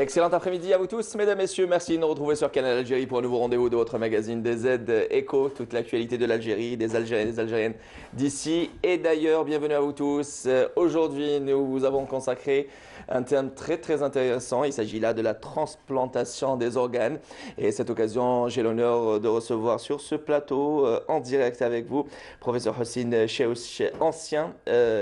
Excellent après-midi à vous tous, mesdames, messieurs. Merci de nous retrouver sur Canal Algérie pour un nouveau rendez-vous de votre magazine DZ Echo. Toute l'actualité de l'Algérie, des Algériens et des Algériennes d'ici et d'ailleurs. Bienvenue à vous tous. Aujourd'hui, nous vous avons consacré un thème très intéressant. Il s'agit là de la transplantation des organes. Et à cette occasion, j'ai l'honneur de recevoir sur ce plateau, en direct avec vous, professeur Hossein Cheouch, ancien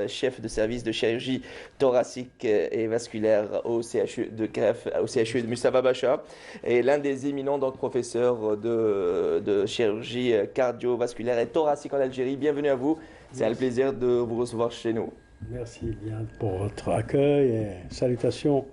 chef de service de chirurgie thoracique et vasculaire au CHU de Greffe, au CHU de Mustapha Bacha, et l'un des éminents donc professeurs de chirurgie cardiovasculaire et thoracique en Algérie. Bienvenue à vous. C'est un plaisir de vous recevoir chez nous. Merci bien pour votre accueil et salutations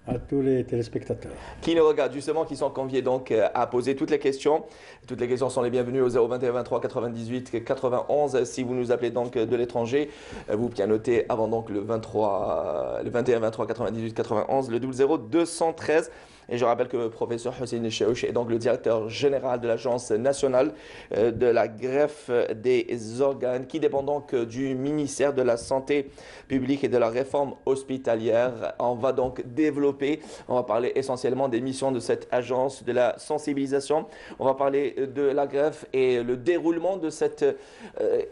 à tous les téléspectateurs. Qui nous regardent justement, qui sont conviés donc à poser toutes les questions. Toutes les questions sont les bienvenues au 021 23 98 91. Si vous nous appelez donc de l'étranger, vous bien notez avant donc le 21 23 98 91, le 00 213. Et je rappelle que le professeur Hossein Cheouch est donc le directeur général de l'Agence nationale de la greffe des organes, qui dépend donc du ministère de la Santé publique et de la réforme hospitalière. On va donc développer, on va parler essentiellement des missions de cette agence, de la sensibilisation. On va parler de la greffe et le déroulement de cet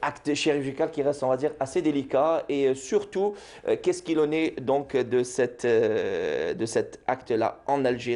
acte chirurgical qui reste, on va dire, assez délicat. Et surtout, qu'est-ce qu'il en est donc de cet acte-là en Algérie.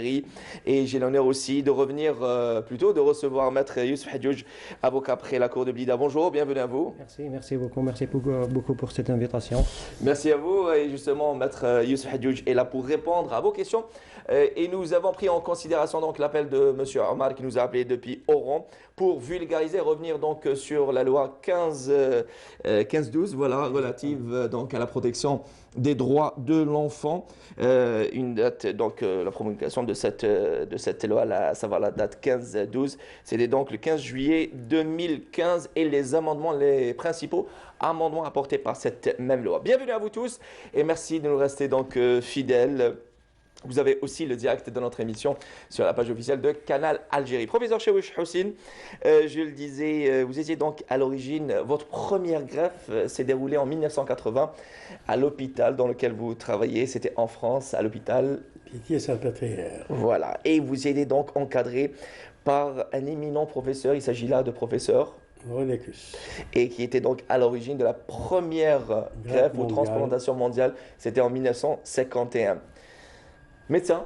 Et j'ai l'honneur aussi de revenir, de recevoir Maître Youssef Hadjouj, avocat près la Cour de Blida. Bonjour, bienvenue à vous. Merci beaucoup pour cette invitation. Merci à vous. Et justement, Maître Youssef Hadjouj est là pour répondre à vos questions. Et nous avons pris en considération donc l'appel de M. Omar qui nous a appelé depuis Oran pour vulgariser, revenir donc sur la loi 1512, voilà, relative donc à la protection des droits de l'enfant. Une date, donc la promulgation de cette loi, à savoir la date 15-12, c'était donc le 15 juillet 2015 et les principaux amendements apportés par cette même loi. Bienvenue à vous tous et merci de nous rester donc fidèles. Vous avez aussi le direct de notre émission sur la page officielle de Canal Algérie. Professeur Cheouch Hossein, je le disais, vous étiez donc à l'origine, votre première greffe s'est déroulée en 1980 à l'hôpital dans lequel vous travaillez. C'était en France, à l'hôpital Pitié-Salpêtrière. Voilà, et vous étiez donc encadré par un éminent professeur, il s'agit là de professeur René Cus. et qui était donc à l'origine de la première greffe ou transplantation mondiale. C'était en 1951. Médecin,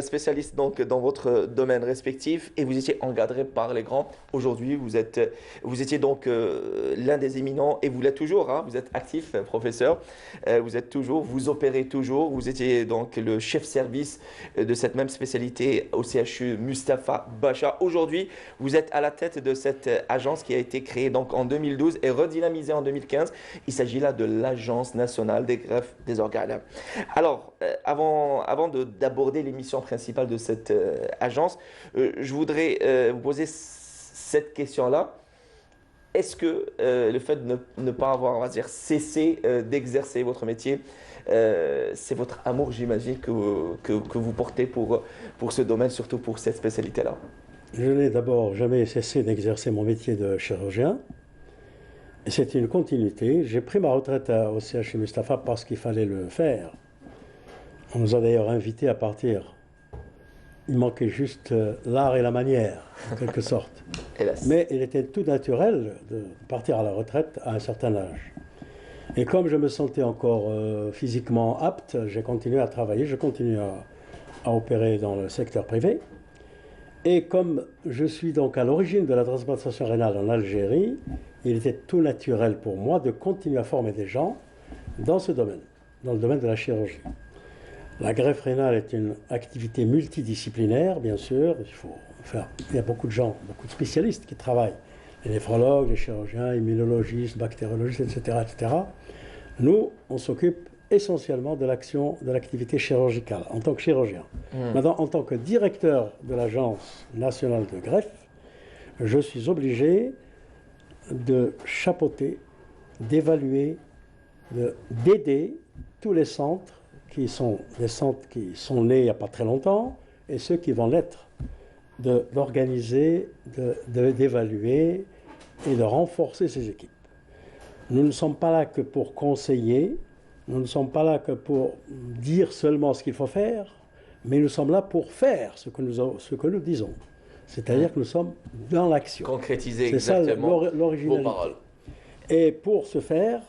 spécialiste donc dans votre domaine respectif et vous étiez encadré par les grands. Aujourd'hui, vous étiez donc l'un des éminents et vous l'êtes toujours, hein, vous êtes actif, professeur, vous opérez toujours, vous étiez donc le chef service de cette même spécialité au CHU Mustapha Bacha. Aujourd'hui, vous êtes à la tête de cette agence qui a été créée donc en 2012 et redynamisée en 2015. Il s'agit là de l'Agence nationale des greffes des organes. Alors, avant d'aborder l'émission principale de cette agence, je voudrais vous poser cette question-là. Est-ce que le fait de ne pas avoir, on va dire, cessé d'exercer votre métier, c'est votre amour, j'imagine, que vous portez pour ce domaine, surtout pour cette spécialité-là? Je n'ai d'abord jamais cessé d'exercer mon métier de chirurgien. Et c'est une continuité. J'ai pris ma retraite au CHU Mustapha parce qu'il fallait le faire. On nous a d'ailleurs invités à partir. Il manquait juste l'art et la manière, en quelque sorte. Mais il était tout naturel de partir à la retraite à un certain âge. Et comme je me sentais encore physiquement apte, j'ai continué à travailler, je continue à opérer dans le secteur privé. Et comme je suis donc à l'origine de la transplantation rénale en Algérie, il était tout naturel pour moi de continuer à former des gens dans ce domaine, dans le domaine de la chirurgie. La greffe rénale est une activité multidisciplinaire, bien sûr. Il y a beaucoup de gens, beaucoup de spécialistes qui travaillent. Les néphrologues, les chirurgiens, immunologistes, bactériologistes, etc. Nous, on s'occupe essentiellement de l'activité chirurgicale, en tant que chirurgien. Maintenant, en tant que directeur de l'Agence nationale de greffe, je suis obligé de chapeauter, d'évaluer, d'aider tous les centres qui sont des centres qui sont nés il n'y a pas très longtemps et ceux qui vont l'être, d'organiser, d'évaluer et de renforcer ces équipes. Nous ne sommes pas là que pour conseiller, nous ne sommes pas là que pour dire seulement ce qu'il faut faire, mais nous sommes là pour faire ce que nous disons. C'est-à-dire que nous sommes dans l'action. Concrétiser exactement vos paroles. Et pour ce faire,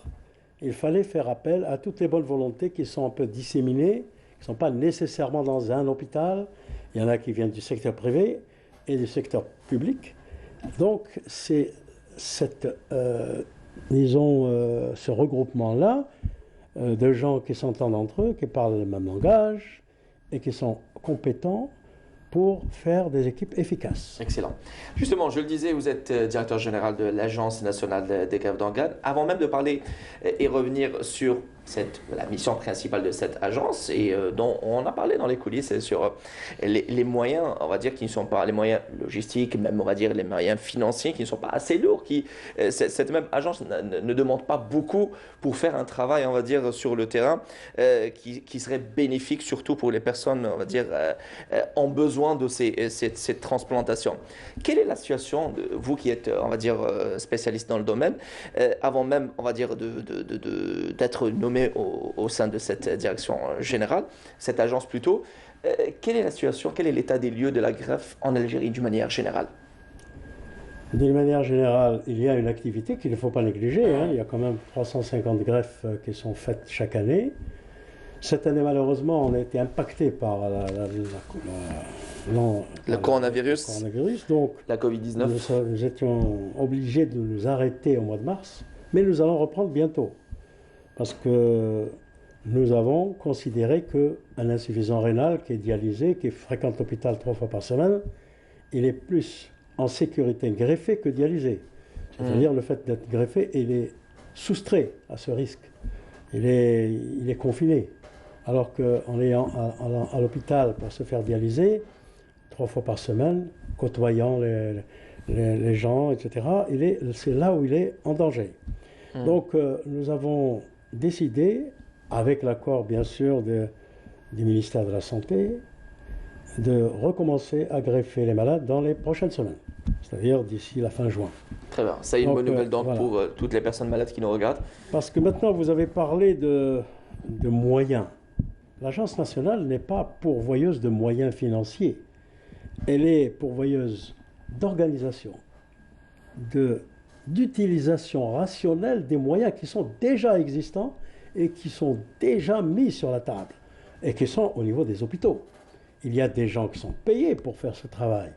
il fallait faire appel à toutes les bonnes volontés qui sont un peu disséminées, qui ne sont pas nécessairement dans un hôpital. Il y en a qui viennent du secteur privé et du secteur public. Donc, c'est ce regroupement-là de gens qui s'entendent entre eux, qui parlent le même langage et qui sont compétents pour faire des équipes efficaces. Excellent. Justement, je le disais, vous êtes directeur général de l'Agence nationale des greffes d'organes. Avant même de parler et revenir sur la mission principale de cette agence et dont on a parlé dans les coulisses sur les moyens, on va dire, qui ne sont pas les moyens logistiques, même on va dire les moyens financiers qui ne sont pas assez lourds. Cette même agence ne demande pas beaucoup pour faire un travail, on va dire, sur le terrain qui serait bénéfique surtout pour les personnes, on va dire, en besoin de cette transplantation. Quelle est la situation de vous qui êtes, on va dire, spécialiste dans le domaine, avant même, on va dire, d'être nommé au sein de cette direction générale, cette agence plutôt. Quelle est la situation, quel est l'état des lieux de la greffe en Algérie d'une manière générale? D'une manière générale, il y a une activité qu'il ne faut pas négliger. Il y a quand même 350 greffes qui sont faites chaque année. Cette année, malheureusement, on a été impacté par le coronavirus, donc la Covid-19. Nous étions obligés de nous arrêter au mois de mars, mais nous allons reprendre bientôt. Parce que nous avons considéré qu'un insuffisant rénal qui est dialysé, qui fréquente l'hôpital 3 fois par semaine, il est plus en sécurité greffé que dialysé. C'est-à-dire le fait d'être greffé, il est soustrait à ce risque. Il est confiné. Alors qu'en ayant à l'hôpital pour se faire dialyser, 3 fois par semaine, côtoyant les gens, etc., c'est là où il est en danger. Donc nous avons décidé, avec l'accord bien sûr du ministère de la Santé, de recommencer à greffer les malades dans les prochaines semaines, c'est-à-dire d'ici la fin juin. Très bien, ça y est une bonne nouvelle donc, voilà, pour toutes les personnes malades qui nous regardent. Parce que maintenant vous avez parlé de moyens. L'Agence nationale n'est pas pourvoyeuse de moyens financiers, elle est pourvoyeuse d'organisation, d'utilisation rationnelle des moyens qui sont déjà existants et qui sont déjà mis sur la table et qui sont au niveau des hôpitaux. Il y a des gens qui sont payés pour faire ce travail.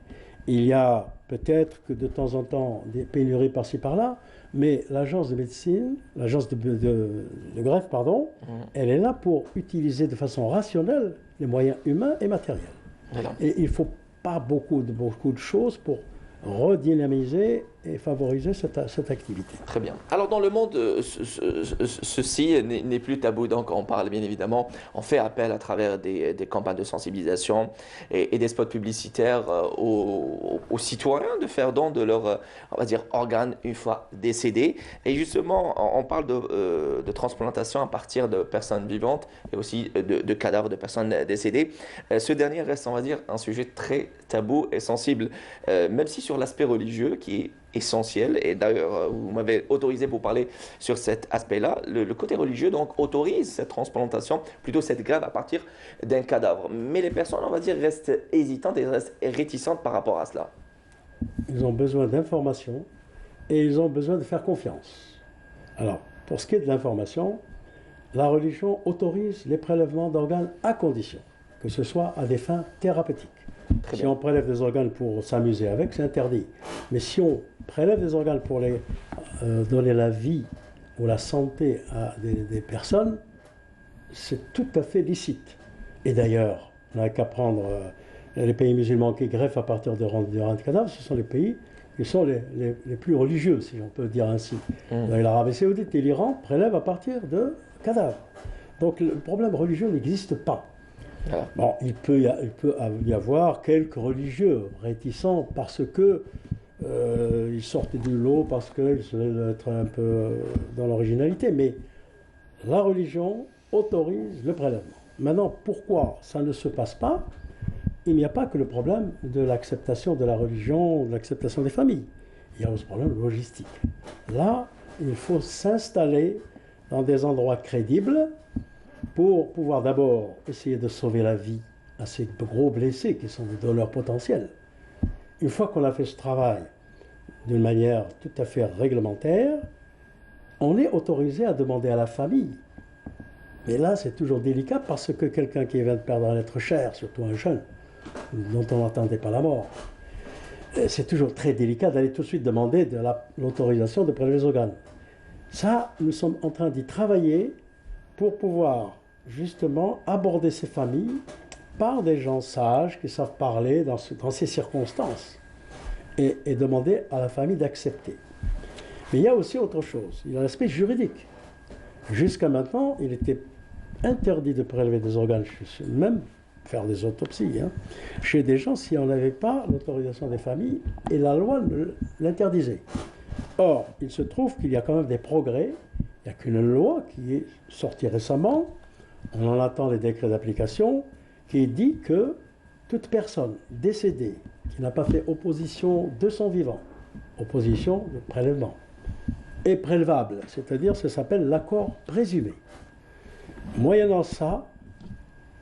Il y a peut-être que de temps en temps des pénuries par-ci par-là, mais l'agence de médecine, l'agence de greffe, pardon, elle est là pour utiliser de façon rationnelle les moyens humains et matériels. Voilà. Et il ne faut pas beaucoup de choses pour redynamiser et favoriser cette activité. Très bien. Alors dans le monde, ceci n'est plus tabou, donc on parle bien évidemment, on fait appel à travers des campagnes de sensibilisation et des spots publicitaires aux citoyens de faire don de leur, on va dire, organes une fois décédés. Et justement, on parle de transplantation à partir de personnes vivantes et aussi de cadavres de personnes décédées. Ce dernier reste, on va dire, un sujet très tabou et sensible, même si sur l'aspect religieux qui est essentiel, et d'ailleurs vous m'avez autorisé pour parler sur cet aspect-là, le côté religieux donc autorise cette transplantation, plutôt cette greffe à partir d'un cadavre. Mais les personnes, on va dire, restent hésitantes et restent réticentes par rapport à cela. Ils ont besoin d'informations et ils ont besoin de faire confiance. Alors, pour ce qui est de l'information, la religion autorise les prélèvements d'organes à condition que ce soit à des fins thérapeutiques. Si on prélève des organes pour s'amuser avec, c'est interdit. Mais si on prélève des organes pour donner la vie ou la santé à des personnes, c'est tout à fait licite. Et d'ailleurs, on n'a qu'à prendre les pays musulmans qui greffent à partir de reins de cadavres, ce sont les pays qui sont les plus religieux, si on peut dire ainsi. L'Arabie saoudite et l'Iran prélèvent à partir de cadavres. Donc le problème religieux n'existe pas. Bon, il peut y avoir quelques religieux réticents parce que ils sortent du lot, parce qu'ils veulent être un peu dans l'originalité, mais la religion autorise le prélèvement. Maintenant, pourquoi ça ne se passe pas? Il n'y a pas que le problème de l'acceptation de la religion, de l'acceptation des familles. Il y a aussi le problème logistique. Là, il faut s'installer dans des endroits crédibles pour pouvoir d'abord essayer de sauver la vie à ces gros blessés qui sont des donneurs potentiels. Une fois qu'on a fait ce travail d'une manière tout à fait réglementaire, on est autorisé à demander à la famille. Mais là, c'est toujours délicat parce que quelqu'un qui vient de perdre un être cher, surtout un jeune, dont on n'attendait pas la mort, c'est toujours très délicat d'aller tout de suite demander l'autorisation de prélever les organes. Ça, nous sommes en train d'y travailler pour pouvoir justement aborder ces familles par des gens sages qui savent parler dans ces circonstances et demander à la famille d'accepter. Mais il y a aussi autre chose, il y a l'aspect juridique. Jusqu'à maintenant, il était interdit de prélever des organes, même faire des autopsies, chez des gens si on n'avait pas l'autorisation des familles et la loi l'interdisait. Or, il se trouve qu'il y a quand même des progrès. Il n'y a qu'une loi qui est sortie récemment, on en attend les décrets d'application, qui dit que toute personne décédée qui n'a pas fait opposition de son vivant, opposition de prélèvement, est prélevable, c'est-à-dire ça s'appelle l'accord présumé. Moyennant ça,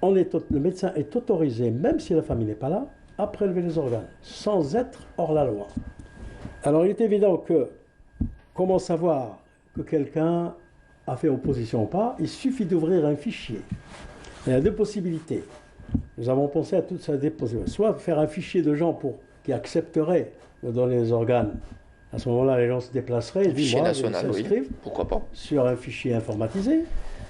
le médecin est autorisé, même si la famille n'est pas là, à prélever les organes, sans être hors la loi. Alors il est évident que, comment savoir que quelqu'un a fait opposition ou pas? Il suffit d'ouvrir un fichier. Il y a deux possibilités. Nous avons pensé à toutes ces possibilités. Soit faire un fichier de gens qui accepteraient de donner les organes. À ce moment-là, les gens se déplaceraient et fichier national, oui. Pourquoi pas? Sur un fichier informatisé.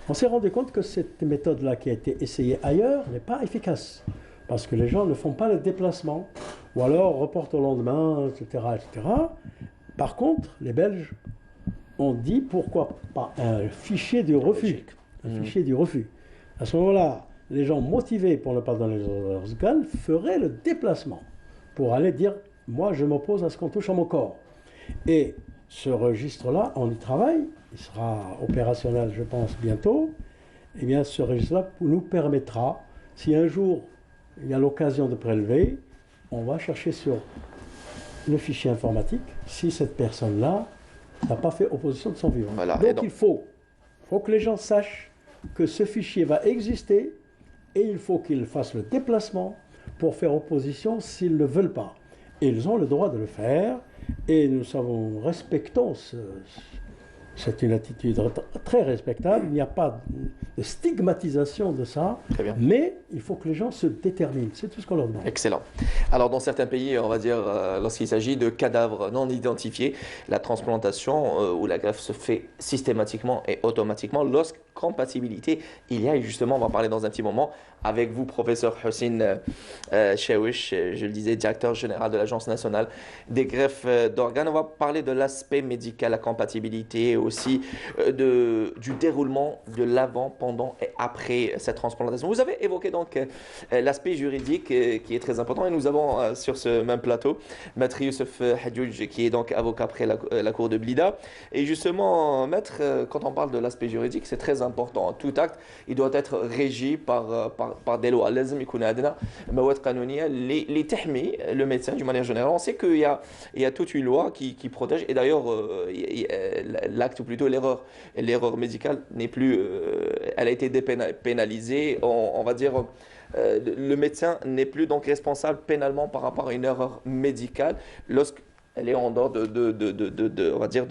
On s'est rendu compte que cette méthode-là qui a été essayée ailleurs n'est pas efficace. Parce que les gens ne font pas le déplacement. Ou alors reportent au lendemain, etc., etc. Par contre, les Belges ont dit pourquoi pas un fichier du refus. Un fichier du refus. À ce moment-là, les gens motivés pour ne pas donner leurs organes feraient le déplacement pour aller dire « moi, je m'oppose à ce qu'on touche à mon corps ». Et ce registre-là, on y travaille, il sera opérationnel, je pense, bientôt. Eh bien, ce registre-là nous permettra, si un jour il y a l'occasion de prélever, on va chercher sur le fichier informatique si cette personne-là n'a pas fait opposition de son vivant. Voilà, donc il faut que les gens sachent que ce fichier va exister et il faut qu'ils fassent le déplacement pour faire opposition s'ils ne veulent pas. Et ils ont le droit de le faire et nous respectons c'est une attitude très respectable, il n'y a pas de stigmatisation de ça, mais il faut que les gens se déterminent, c'est tout ce qu'on leur demande. Excellent. Alors dans certains pays, on va dire, lorsqu'il s'agit de cadavres non identifiés, la transplantation ou la greffe se fait systématiquement et automatiquement lorsqu'incompatibilité il y a, et justement on va parler dans un petit moment avec vous, professeur Hussein Chewish, je le disais, directeur général de l'Agence nationale des greffes d'organes. On va parler de l'aspect médical, la compatibilité, aussi du déroulement de l'avant, pendant et après cette transplantation. Vous avez évoqué donc l'aspect juridique qui est très important et nous avons sur ce même plateau Maître Youssef Hadjouj qui est donc avocat après la cour de Blida. Et justement, Maître, quand on parle de l'aspect juridique, c'est très important. Tout acte, il doit être régi par des lois. لازم يكون عندنا مواد قانونية اللي تحمي le médecin d'une manière générale. On sait qu'il y a toute une loi qui protège, et d'ailleurs l'acte ou plutôt l'erreur médicale n'est plus, elle a été dépénalisée, on va dire. Le médecin n'est plus donc responsable pénalement par rapport à une erreur médicale lorsqu'elle est en dehors on va dire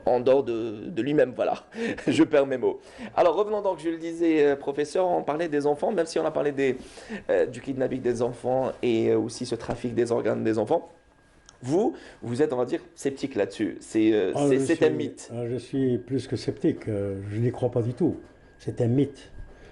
en dehors de lui-même, voilà. Je perds mes mots. Alors revenons donc, je le disais, professeur, on parlait des enfants, même si on a parlé du kidnapping des enfants et aussi ce trafic des organes des enfants. Vous êtes, on va dire, sceptique là-dessus. C'est un mythe. Je suis plus que sceptique. Je n'y crois pas du tout. C'est un mythe.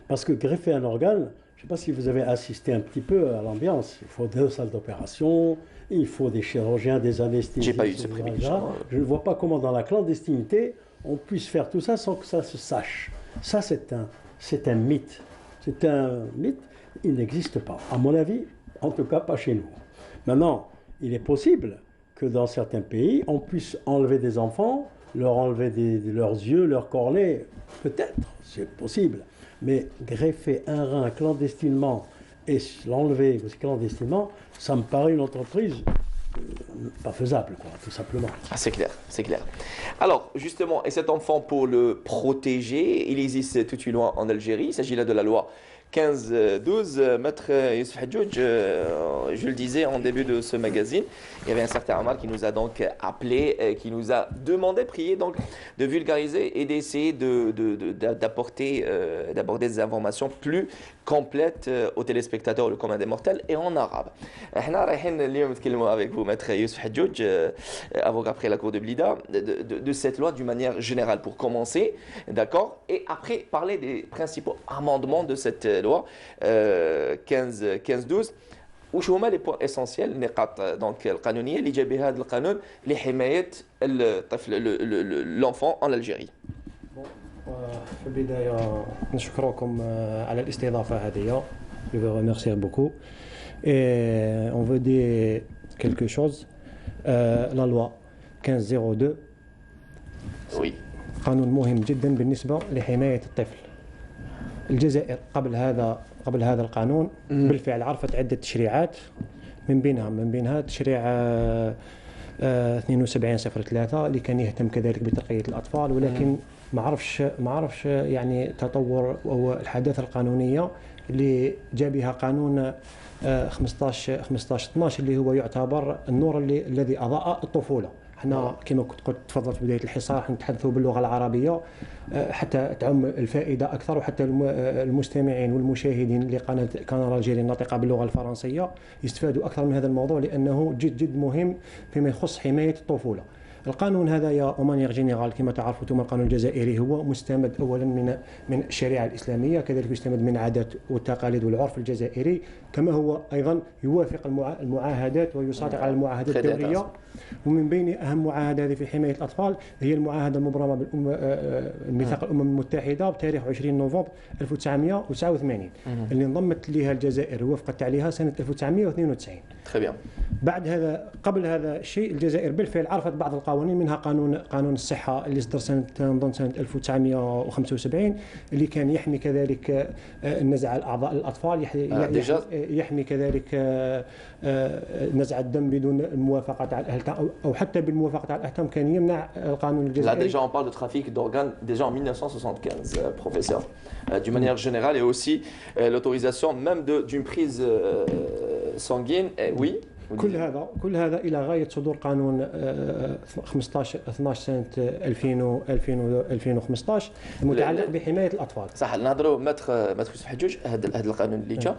Parce que greffer un organe, je ne sais pas si vous avez assisté un petit peu à l'ambiance. Il faut 2 salles d'opération, il faut des chirurgiens, des anesthésistes. J'ai pas eu ce privilège. Je ne vois pas comment dans la clandestinité, on puisse faire tout ça sans que ça se sache. Ça, c'est un mythe. C'est un mythe. Il n'existe pas. À mon avis, en tout cas, pas chez nous. Maintenant, il est possible que dans certains pays, on puisse enlever des enfants, leur enlever leurs yeux, leurs cornets. Peut-être, c'est possible. Mais greffer un rein clandestinement et l'enlever aussi clandestinement, ça me paraît une entreprise pas faisable, quoi, tout simplement. Ah, c'est clair, c'est clair. Alors, justement, et cet enfant, pour le protéger, il existe toute une loi en Algérie. Il s'agit là de la loi 15-12, Maître Youssef Hadjoudj, je le disais en début de ce magazine, il y avait un certain Omar qui nous a donc appelé, qui nous a demandé, prié donc de vulgariser et d'essayer d'apporter d'aborder des informations plus complètes aux téléspectateurs, le commun des mortels, et en arabe. احنا رايحين اليوم نتكلموا avec vous, Maître Youssef Hadjoudj, avocat après la cour de Blida, de cette loi d'une manière générale pour commencer, d'accord, et après parler des principaux amendements de cette loi 15-12. وش هما لي بوان اسونسيال النقاط دونك القانونيه اللي جا بها هذا القانون لحمايه الطفل لونفون ان الجيري. في البدايه نشكركم على الاستضافه هذه. Je vous remercie beaucoup. Et on veut dire quelque chose. La loi 1502 oui. قانون مهم جدا بالنسبه لحمايه الطفل. الجزائر قبل هذا القانون بالفعل عرفت عدة تشريعات، من بينها تشريع 7203 اللي كان يهتم كذلك بترقية الأطفال، ولكن ما عرفش يعني تطور أو الحداثة القانونية اللي جاء بها قانون 15/12 اللي هو يعتبر النور الذي أضاء الطفولة. احنا كما كنت قلت تفضلت في بدايه الحصار احنا نتحدثوا باللغه العربيه حتى تعم الفائده اكثر، وحتى المستمعين والمشاهدين لقناه كندا الجزائريه الناطقه باللغه الفرنسيه يستفادوا اكثر من هذا الموضوع، لانه جد مهم فيما يخص حمايه الطفوله. القانون هذا يا اومانيير جينيرال كما تعرفوا انتم القانون الجزائري هو مستمد اولا من الشريعه الاسلاميه، كذلك يستمد من العادات والتقاليد والعرف الجزائري، كما هو ايضا يوافق المعاهدات ويصادق على المعاهدات الدوليه. ومن بين اهم معاهدات في حمايه الاطفال هي المعاهده المبرمه بميثاق الامم المتحده بتاريخ 20 نوفمبر 1989 اللي انضمت لها الجزائر ووافقت عليها سنه 1992. بعد هذا قبل هذا الشيء الجزائر بالفعل عرفت بعض القوانين، منها قانون الصحه اللي صدر سنه 1975 اللي كان يحمي كذلك نزع الاعضاء الاطفال، يحمي كذلك نزع الدم بدون الموافقه على الاهل او حتى بالموافقه على الاحكام، كان يمنع القانون الجزائري. Là déjà on parle de trafic d'organes déjà en 1975, professeur. D'une manière générale et aussi l'autorisation même d'une prise sanguine. Oui. كل هذا الى غايه صدور قانون 15/12 سنه 2015 المتعلق بحمايه الاطفال. صح. نهضروا ماتر يوسف حجوج هذا القانون اللي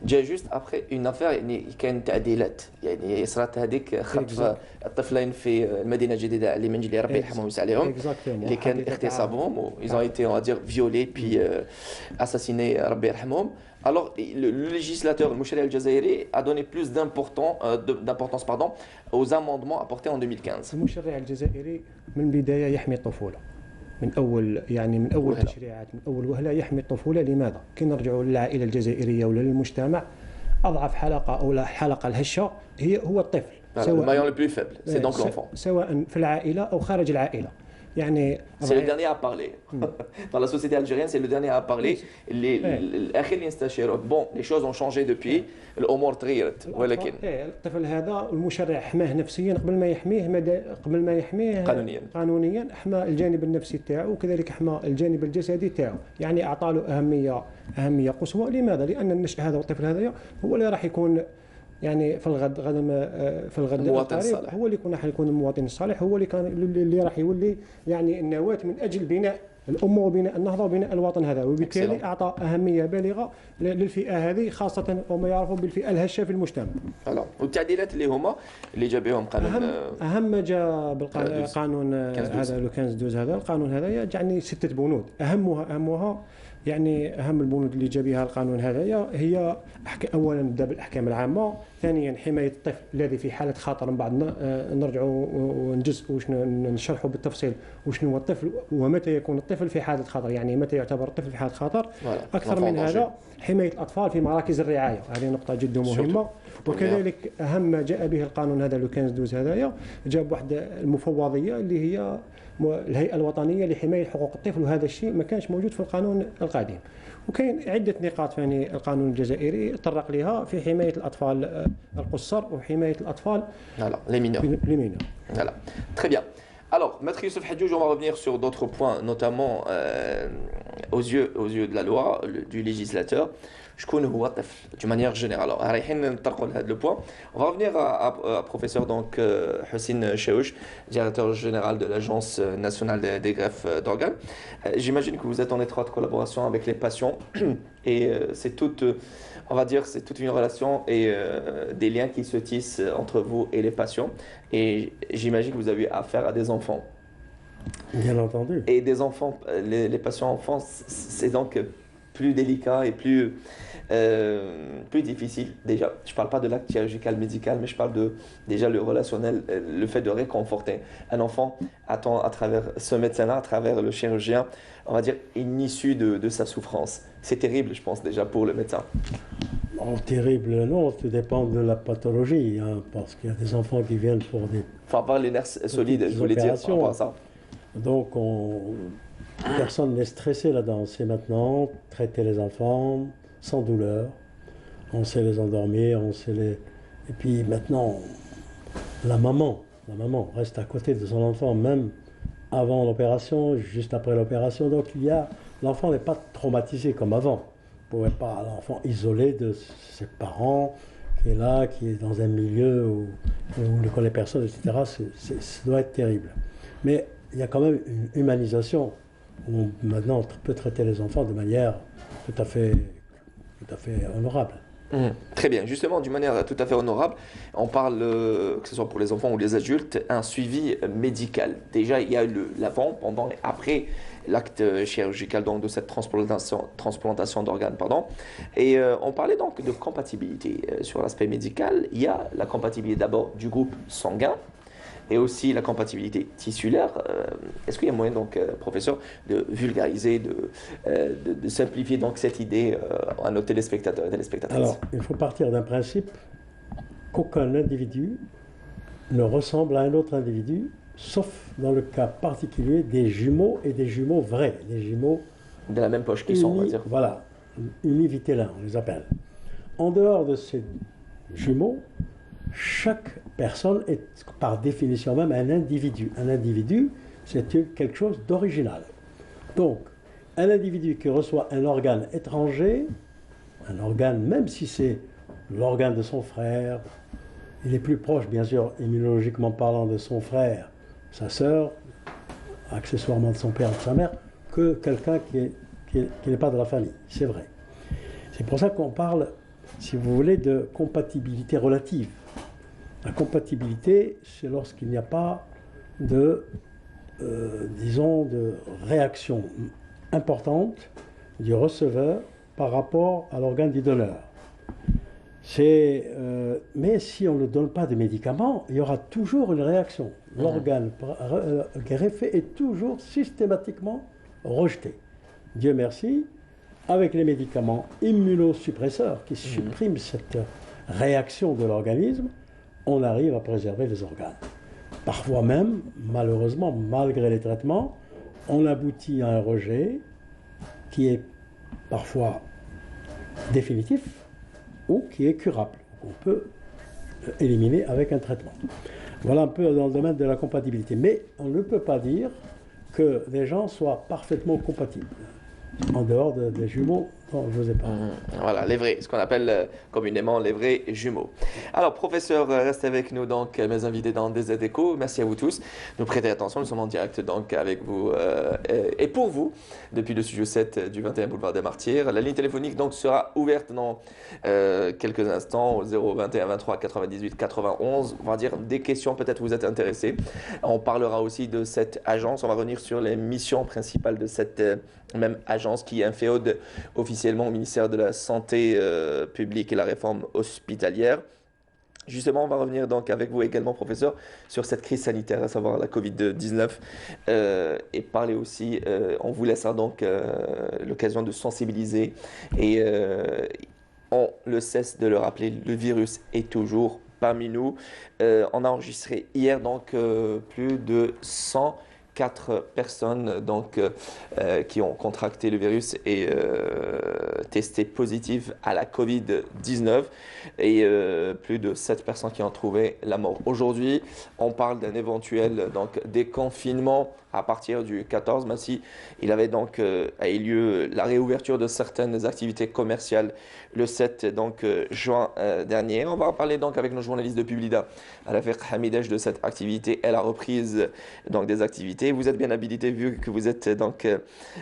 جا جوست ابخي اون افير، يعني كان تعديلات، يعني صارت هذيك خطف الطفلين في المدينه الجديده علي منجلي ربي يرحمهم ويسع عليهم اللي كان اغتصابهم و ils ont été on va dire violés puis assassinés ربي يرحمهم. Alors, le législateur, le مشرع الجزائري, a donné plus d'importance aux amendements apportés en 2015. المشرع الجزائري من البداية يحمي الطفولة، من أول تشريعات، من أول وهلة يحمي الطفولة. لماذا؟ كي نرجعوا للعائلة الجزائرية ولا للمجتمع، أضعف حلقة أو الحلقة الهشة هو الطفل. سواء في العائلة أو خارج العائلة. يعني c'est le dernier à parler dans la société algérienne, c'est le dernier à parler. الاخر اللي نستشيره. bon les choses ont changé depuis، الامور تغيرت، ولكن الطفل هذا المشرع حماه نفسيا قبل ما يحميه قانونيا حمى الجانب النفسي تاعو، وكذلك حمى الجانب الجسدي تاعو، يعني اعطى له اهميه قصوى. لماذا؟ لان النشء هذا والطفل هذا هو اللي راح يكون يعني في الغد المواطن الصالح، هو اللي راح يكون المواطن الصالح، هو اللي راح يولي يعني النواة من اجل بناء الامه وبناء النهضه وبناء الوطن هذا. وبالتالي اعطى اهميه بالغه للفئه هذه، خاصه وما يعرفوا بالفئه الهشه في المجتمع. والتعديلات اللي جا بهم قانون اهم ما جاء بالقانون هذا لو 15/12 هذا القانون هذا يعني 6 بنود. اهمها يعني أهم البنود اللي جا بها القانون هذا هي أولا نبدأ بالأحكام العامة، ثانيا حماية الطفل الذي في حالة خطر. من بعد نرجعوا ونجزء نشرحوا بالتفصيل وشنو هو الطفل ومتى يكون الطفل في حالة خطر، يعني متى يعتبر الطفل في حالة خطر. أكثر من هذا حماية الأطفال في مراكز الرعاية، هذه نقطة جدا مهمة. وكذلك أهم ما جاء به القانون هذا لو 15/12 هذايا جاب واحد المفوضية اللي هي الهيئة الوطنية لحماية حقوق الطفل، وهذا الشيء ما كانش موجود في القانون القديم. وكاين عدة نقاط في القانون الجزائري تطرق لها في حماية الأطفال القُصّر وحماية الأطفال les mineurs. les mineurs. Voilà. Très bien. Alors, Maître Youssef Hadjoudj, on va revenir sur d'autres points, notamment aux yeux de la loi, du législateur. De manière générale. Alors, le point. On va revenir à professeur donc, Houssine Chaouch, directeur général de l'Agence nationale des greffes d'organes. J'imagine que vous êtes en étroite collaboration avec les patients et c'est toute, on va dire, c'est toute une relation et des liens qui se tissent entre vous et les patients. Et j'imagine que vous avez affaire à des enfants. Bien entendu. Et des enfants, les patients enfants, c'est donc plus délicat et plus difficile déjà. Je ne parle pas de l'acte chirurgical médical, mais je parle de déjà le relationnel, le fait de réconforter un enfant à travers ce médecin-là, à travers le chirurgien, on va dire une issue de sa souffrance. C'est terrible, je pense déjà pour le médecin. Non, terrible, non, tout dépend de la pathologie, hein, parce qu'il y a des enfants qui viennent pour des... Il faut avoir les nerfs solides, je voulais dire par rapport à ça. Donc, personne n'est stressé là-dedans. C'est maintenant traiter les enfants sans douleur. On sait les endormir, on sait les... Et puis maintenant, la maman reste à côté de son enfant, même avant l'opération, juste après l'opération. Donc l'enfant n'est pas traumatisé comme avant. Vous ne pouvez pas l'enfant isolé de ses parents, qui est là, qui est dans un milieu où il ne connaît personne, etc. Ça doit être terrible. Mais il y a quand même une humanisation où maintenant on peut traiter les enfants de manière tout à fait honorable. Très bien, justement, d'une manière tout à fait honorable, on parle, que ce soit pour les enfants ou les adultes, un suivi médical. Déjà, il y a l'avant, pendant et après l'acte chirurgical donc, de cette transplantation d'organes. Et on parlait donc de compatibilité sur l'aspect médical. Il y a la compatibilité d'abord du groupe sanguin, et aussi la compatibilité tissulaire. Est-ce qu'il y a moyen, donc, professeur, de vulgariser, de simplifier donc, cette idée à nos téléspectateurs et téléspectatrices? Alors, il faut partir d'un principe qu'aucun individu ne ressemble à un autre individu, sauf dans le cas particulier des jumeaux et des jumeaux vrais, des jumeaux de la même poche qui sont, on va dire. Voilà, univitellins, on les appelle. En dehors de ces jumeaux, chaque personne est par définition même un individu. Un individu, c'est quelque chose d'original. Donc, un individu qui reçoit un organe étranger, un organe, même si c'est l'organe de son frère, il est plus proche, bien sûr, immunologiquement parlant, de son frère, sa sœur, accessoirement de son père, de sa mère, que quelqu'un qui n'est pas de la famille. C'est vrai. C'est pour ça qu'on parle, si vous voulez, de compatibilité relative. La compatibilité, c'est lorsqu'il n'y a pas de réaction importante du receveur par rapport à l'organe du donneur. Mais si on ne donne pas de médicaments, il y aura toujours une réaction. L'organe greffé est toujours systématiquement rejeté. Dieu merci, avec les médicaments immunosuppresseurs qui suppriment cette réaction de l'organisme, on arrive à préserver les organes. Parfois même, malheureusement, malgré les traitements, on aboutit à un rejet qui est parfois définitif ou qui est curable. On peut éliminer avec un traitement. Voilà un peu dans le domaine de la compatibilité. Mais on ne peut pas dire que les gens soient parfaitement compatibles. En dehors des jumeaux dont je vous ai parlé. Voilà, les vrais, ce qu'on appelle communément les vrais jumeaux. Alors, professeur, restez avec nous, donc, mes invités dans DZ Echo. Merci à vous tous. Nous prêtez attention, nous sommes en direct donc, avec vous et pour vous, depuis le studio 7 du 21 boulevard des Martyrs. La ligne téléphonique donc, sera ouverte dans quelques instants au 021 23 98 91. On va dire des questions, peut-être vous êtes intéressés. On parlera aussi de cette agence. On va revenir sur les missions principales de cette même agence qui est inféode officiellement au ministère de la Santé publique et la réforme hospitalière. Justement, on va revenir donc avec vous également, professeur, sur cette crise sanitaire, à savoir la Covid-19, et parler aussi, on vous laissera donc l'occasion de sensibiliser, et on ne cesse de le rappeler, le virus est toujours parmi nous. On a enregistré hier donc plus de 100 4 personnes donc, qui ont contracté le virus et testé positives à la Covid-19 et plus de 7 personnes qui ont trouvé la mort. Aujourd'hui, on parle d'un éventuel donc, déconfinement à partir du 14, même si il avait donc a eu lieu la réouverture de certaines activités commerciales le 7 donc, juin dernier. On va en parler donc avec nos journalistes de Publida, Rafiq Hamidesh, de cette activité et la reprise donc, des activités. Vous êtes bien habilité vu que vous êtes donc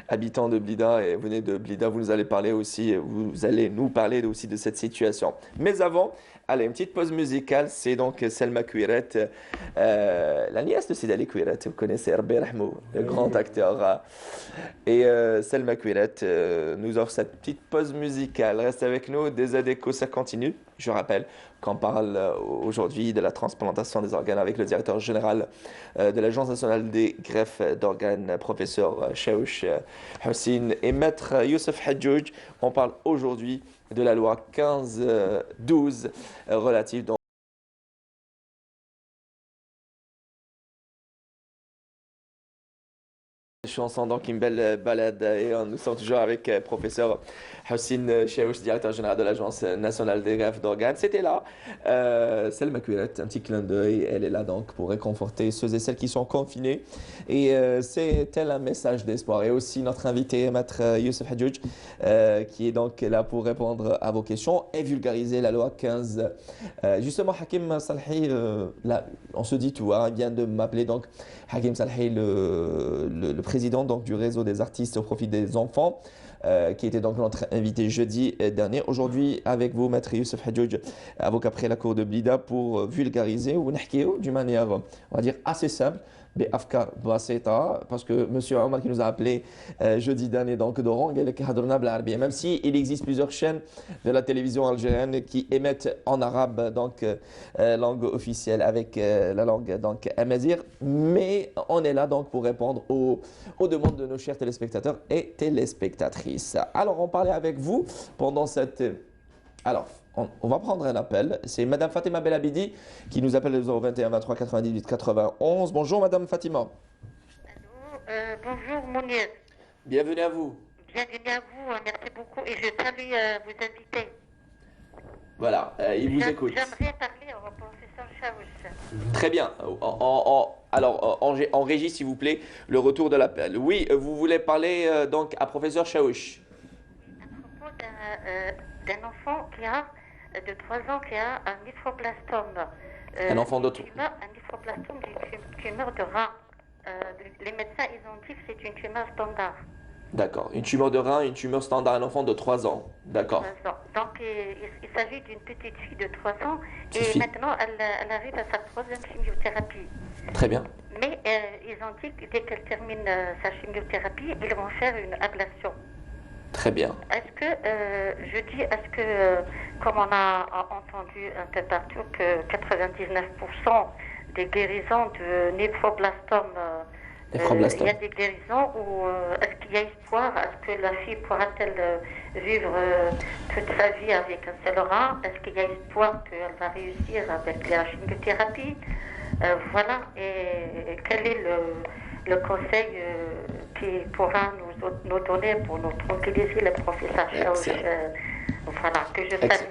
habitant de Blida et venez de Blida, vous allez parler aussi, vous allez nous parler aussi de cette situation. Mais avant, allez, une petite pause musicale, c'est donc Selma Kouiret, la nièce de Sidali Kouiret, vous connaissez Hervé Rahmou, le grand acteur. Et Selma Kouiret nous offre cette petite pause musicale. Reste avec nous, des ADECO, ça continue. Je rappelle qu'on parle aujourd'hui de la transplantation des organes avec le directeur général de l'Agence nationale des greffes d'organes, professeur Chaouch Hussein et maître Youssef Hadjouj. On parle aujourd'hui de la loi 15-12 relative donc chanson donc une belle balade et nous sommes toujours avec professeur Hussein Chaouch, directeur général de l'Agence nationale des greffes d'organes. C'était là, Selma Kouiret, un petit clin d'œil, elle est là donc pour réconforter ceux et celles qui sont confinés et c'est tel un message d'espoir. Et aussi notre invité, maître Youssef Hadjouj, qui est donc là pour répondre à vos questions et vulgariser la loi 15. Justement, Hakim Salhi, là, on se dit tout, hein, il vient de m'appeler donc Hakim Salhi, le président donc, du réseau des artistes au profit des enfants, qui était donc notre invité jeudi dernier. Aujourd'hui, avec vous, maître Youssef Hadjouj, avocat près la cour de Blida, pour vulgariser ou n'hkiou d'une manière, on va dire, assez simple, بأفكار بسيطة, parce que monsieur Omar qui nous a appelé jeudi dernier donc d'Oran, même si il existe plusieurs chaînes de la télévision algérienne qui émettent en arabe donc langue officielle avec la langue donc amazigh, mais on est là donc pour répondre aux demandes de nos chers téléspectateurs et téléspectatrices. Alors on parlait avec vous pendant cette on va prendre un appel. C'est Madame Fatima Belabidi qui nous appelle au 021 23 98 91. Bonjour Madame Fatima. Allô, bonjour Mounir. Bienvenue à vous. Bienvenue à vous, merci beaucoup et je salue vos invités. Voilà, il vous écoute. J'aimerais parler au professeur Chaouch. Très bien. Alors, en régie s'il vous plaît, le retour de l'appel. Oui, vous voulez parler donc à professeur Chaouch. À propos d'un enfant qui a de 3 ans qui a un néphroblastome. Un enfant de un néphroblastome d'une tumeur de rein. Les médecins ils ont dit que c'est une tumeur standard. D'accord. Une tumeur de rein, une tumeur standard, un enfant de 3 ans. D'accord. Donc il s'agit d'une petite fille de 3 ans et maintenant elle arrive à sa 3e chimiothérapie. Très bien. Mais ils ont dit que dès qu'elle termine sa chimiothérapie, ils vont faire une ablation. Très bien. Est-ce que, comme on a entendu un peu partout, que 99% des guérisons de néphroblastome, il y a des guérisons où est-ce qu'il y a espoir? Est-ce que la fille pourra-t-elle vivre toute sa vie avec un seul rein? Est-ce qu'il y a espoir qu'elle va réussir avec la chimiothérapie? Voilà. Et quel est le conseil qui pourra nous donner pour nous tranquilliser le professeur Chaouch, voilà, que je salue.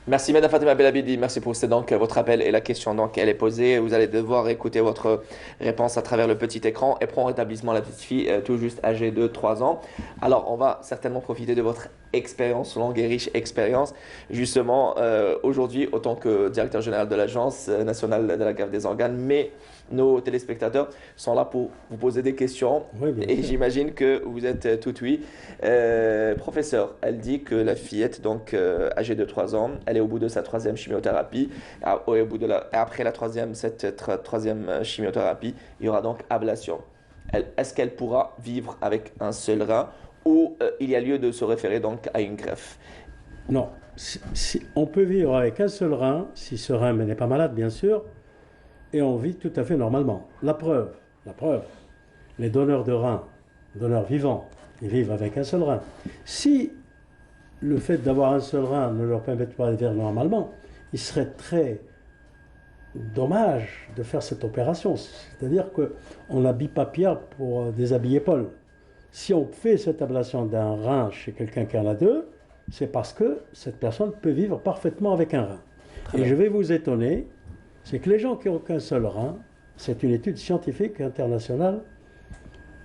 Merci Madame Fatima Belabidi, merci pour donc, votre appel et la question donc, elle est posée. Vous allez devoir écouter votre réponse à travers le petit écran et prendre rétablissement la petite fille tout juste âgée de 3 ans. Alors on va certainement profiter de votre expérience, longue et riche expérience, justement aujourd'hui autant que directeur général de l'Agence nationale de la greffe des organes, mais nos téléspectateurs sont là pour vous poser des questions. Oui, et j'imagine que vous êtes tout oui. Professeur, elle dit que la fillette, donc âgée de 3 ans, elle est au bout de sa 3e chimiothérapie. Après cette troisième chimiothérapie, il y aura donc ablation. Est-ce qu'elle pourra vivre avec un seul rein ou il y a lieu de se référer donc à une greffe? Non, on peut vivre avec un seul rein, si ce rein n'est pas malade bien sûr, et on vit tout à fait normalement. La preuve, les donneurs de reins, donneurs vivants, ils vivent avec un seul rein. Si le fait d'avoir un seul rein ne leur permet pas de vivre normalement, ils seraient très dommage de faire cette opération. C'est-à-dire qu'on n'habille pas Pierre pour déshabiller Paul. Si on fait cette ablation d'un rein chez quelqu'un qui en a deux, c'est parce que cette personne peut vivre parfaitement avec un rein. Et je vais vous étonner, c'est que les gens qui n'ont qu'un seul rein, c'est une étude scientifique internationale,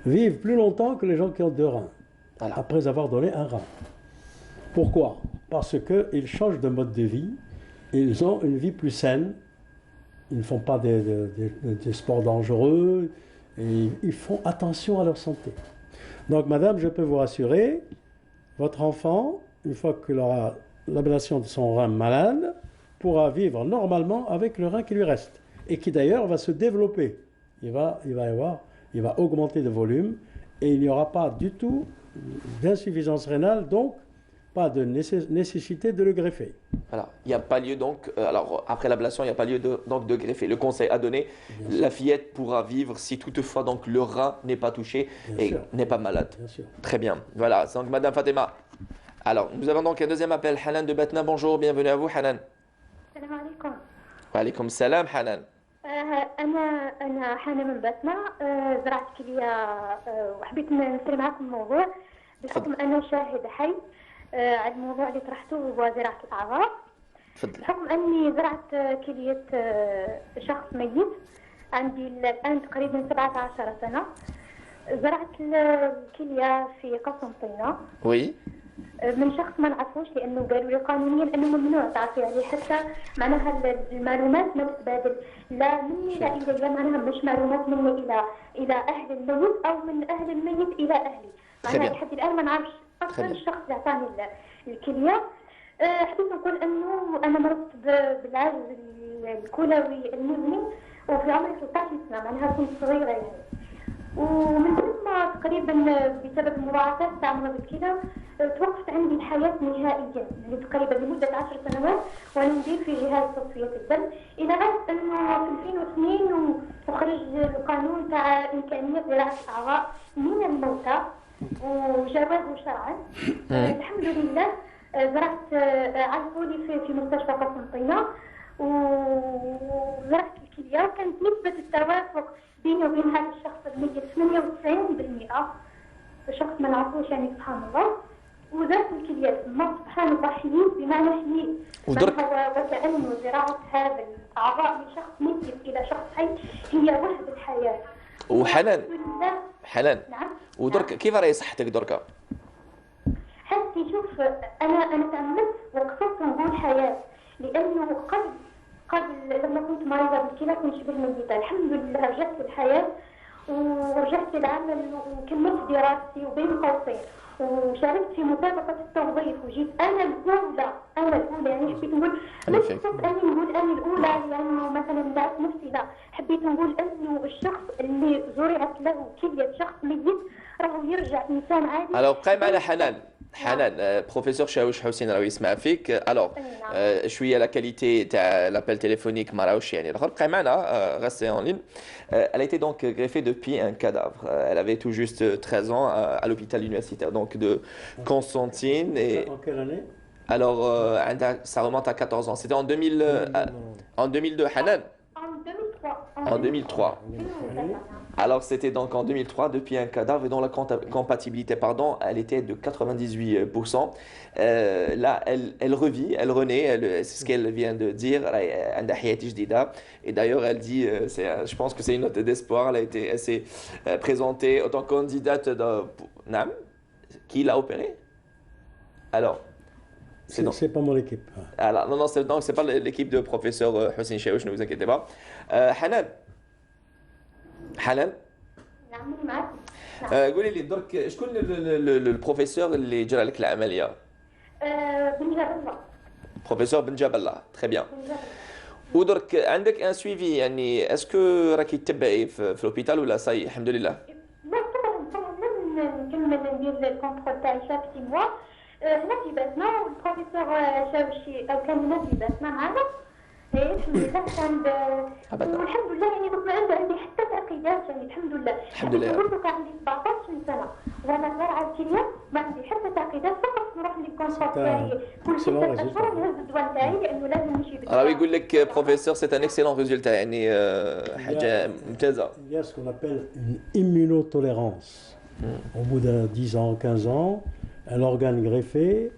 vivent plus longtemps que les gens qui ont deux reins, après avoir donné un rein. Pourquoi? Parce qu'ils changent de mode de vie, ils ont une vie plus saine, ils ne font pas des sports dangereux, et ils font attention à leur santé. Donc, madame, je peux vous rassurer, votre enfant, une fois qu'il aura l'ablation de son rein malade, pourra vivre normalement avec le rein qui lui reste, et qui d'ailleurs va se développer. Il va augmenter de volume, et il n'y aura pas du tout d'insuffisance rénale, donc pas de nécessité de le greffer. Voilà, il n'y a pas lieu donc, alors après l'ablation, il n'y a pas lieu donc de greffer. Le conseil à donner, la fillette pourra vivre si toutefois donc le rein n'est pas touché et n'est pas malade. Bien sûr. Très bien, voilà, donc Madame Fatima. Alors, nous avons donc un deuxième appel, Hanan de Batna, bonjour, bienvenue à vous Hanan. Salam alaikum. Wa alaikum salam Hanan. أنا حنا من باتنا زرعت كلية وحبيت نسري معكم الموضوع بحكم أنا شاهد حي على الموضوع اللي طرحته هو زراعة الأعضاء. بحكم أني زرعت كلية شخص ميت عندي الآن تقريبا 17 سنة. زرعت الكلية في قسنطينة. وي. من شخص ما نعرفوش لانه قالوا لي قانونيا انه ممنوع تعرفي عليه حتى معناها المعلومات ما تتبادل لا مني لا الي معناها مش معلومات مني الى اهل الميت او من اهل الميت الى اهلي معناها لحد الان ما نعرفش اصلا الشخص اللي اعطاني الكليه. حبيت نقول انه انا مرضت بالعجز الكلوي المزمن وفي عمري 16 سنه معناها كنت صغيره يعني. ومن ثم تقريبا بسبب المضاعفات تاع مرض الكلى توقفت عندي الحياة نهائيا تقريبا لمدة 10 سنوات وانا ندير في جهاز تصفية الدم الى غاية انه في 2002 وخرج القانون تاع امكانية زراعة الاعضاء من الموتى وجوازه شرعا. الحمد لله زرعت عرفوني في مستشفى قسنطينة وزرعت الكلية وكانت نسبة التوافق بيني وبين هذا الشخص الميت 98%. الشخص ما نعرفوش يعني سبحان الله. وزرعت الكلية ما سبحان الله حييت بمعنى حييت. وكأنه زراعة هذا الأعضاء من شخص ميت إلى شخص حي هي وحدة الحياة. وحنان حنان نعم. ودرك كيف راهي صحتك دركا؟ حتى شوف أنا تأملت وقصدت نقول حياة لأنه قبل لما كنت مريضة بالكلى كنت شبه ميتة. الحمد لله رجعت للحياة ورجعت للعمل وكملت دراستي وبين قوسين وشاركت في مسابقة التوظيف وجيت أنا الأولى يعني حبيت نقول مش فقط أني نقول أنا الأولى لأنه مثلا نعرف نفسي لا حبيت نقول أنه الشخص اللي زرعت له كلية شخص ميت راهو يرجع إنسان عادي. Alors قايم على حنان بروفيسور شاوش حسين راهو يسمع فيك. الوغ شويه لا كاليتي تاع لابيل تيليفونيك ما راهوش يعني الاخر قايم معنا ريستي اون لين. Elle a été donc greffée depuis un cadavre. Elle avait tout juste 13 ans à l'hôpital universitaire donc de Constantine. Et en quelle année? Alors ça remonte à 14 ans. C'était en 2002 Hanan. En 2003. Alors c'était donc en 2003 depuis un cadavre et dont la compatibilité elle était de 98%. Là elle revit, elle renaît, c'est ce qu'elle vient de dire. Et d'ailleurs elle dit, je pense que c'est une note d'espoir. Elle s'est présentée en tant que candidate NAM. Qui l'a opérée? Alors c'est pas mon équipe. Alors, non, c'est pas l'équipe de professeur Hussein Chaouch, ne vous inquiétez pas. Hanan قولي لي درك شكون البروفيسور اللي جرى لك العمليه؟ بن جاب الله. بروفيسور بن جاب الله، تري بيان. ودرك عندك ان سويفي يعني اسكو راكي تتبعي في لوبيتال ولا صاي الحمد لله؟ لا طبعا لازم نكمل ندير الكونترول تاعي شاك 6 موا هنا في باتنا والبروفيسور شاوشي او كان هنا في باتنا معنا الحمد لله والحمد لله يعني دوك ما عندي حتى تعقيدات يعني الحمد لله. الحمد لله. قلت لك عندي 17 سنه وانا صغيره عرفتي ليا ما عندي حتى تعقيدات فقط نروح للكونسول تاعي كل 6 اشهر نهز الدواء تاعي لانه لازم نمشي بالدواء. راه يقول لك بروفيسور سي ان اكسيلون ريزولتا يعني حاجه ممتازه. Il y a ce qu'on appelle une immunotolérance. Au bout de 10 ans, 15 ans, un organe greffé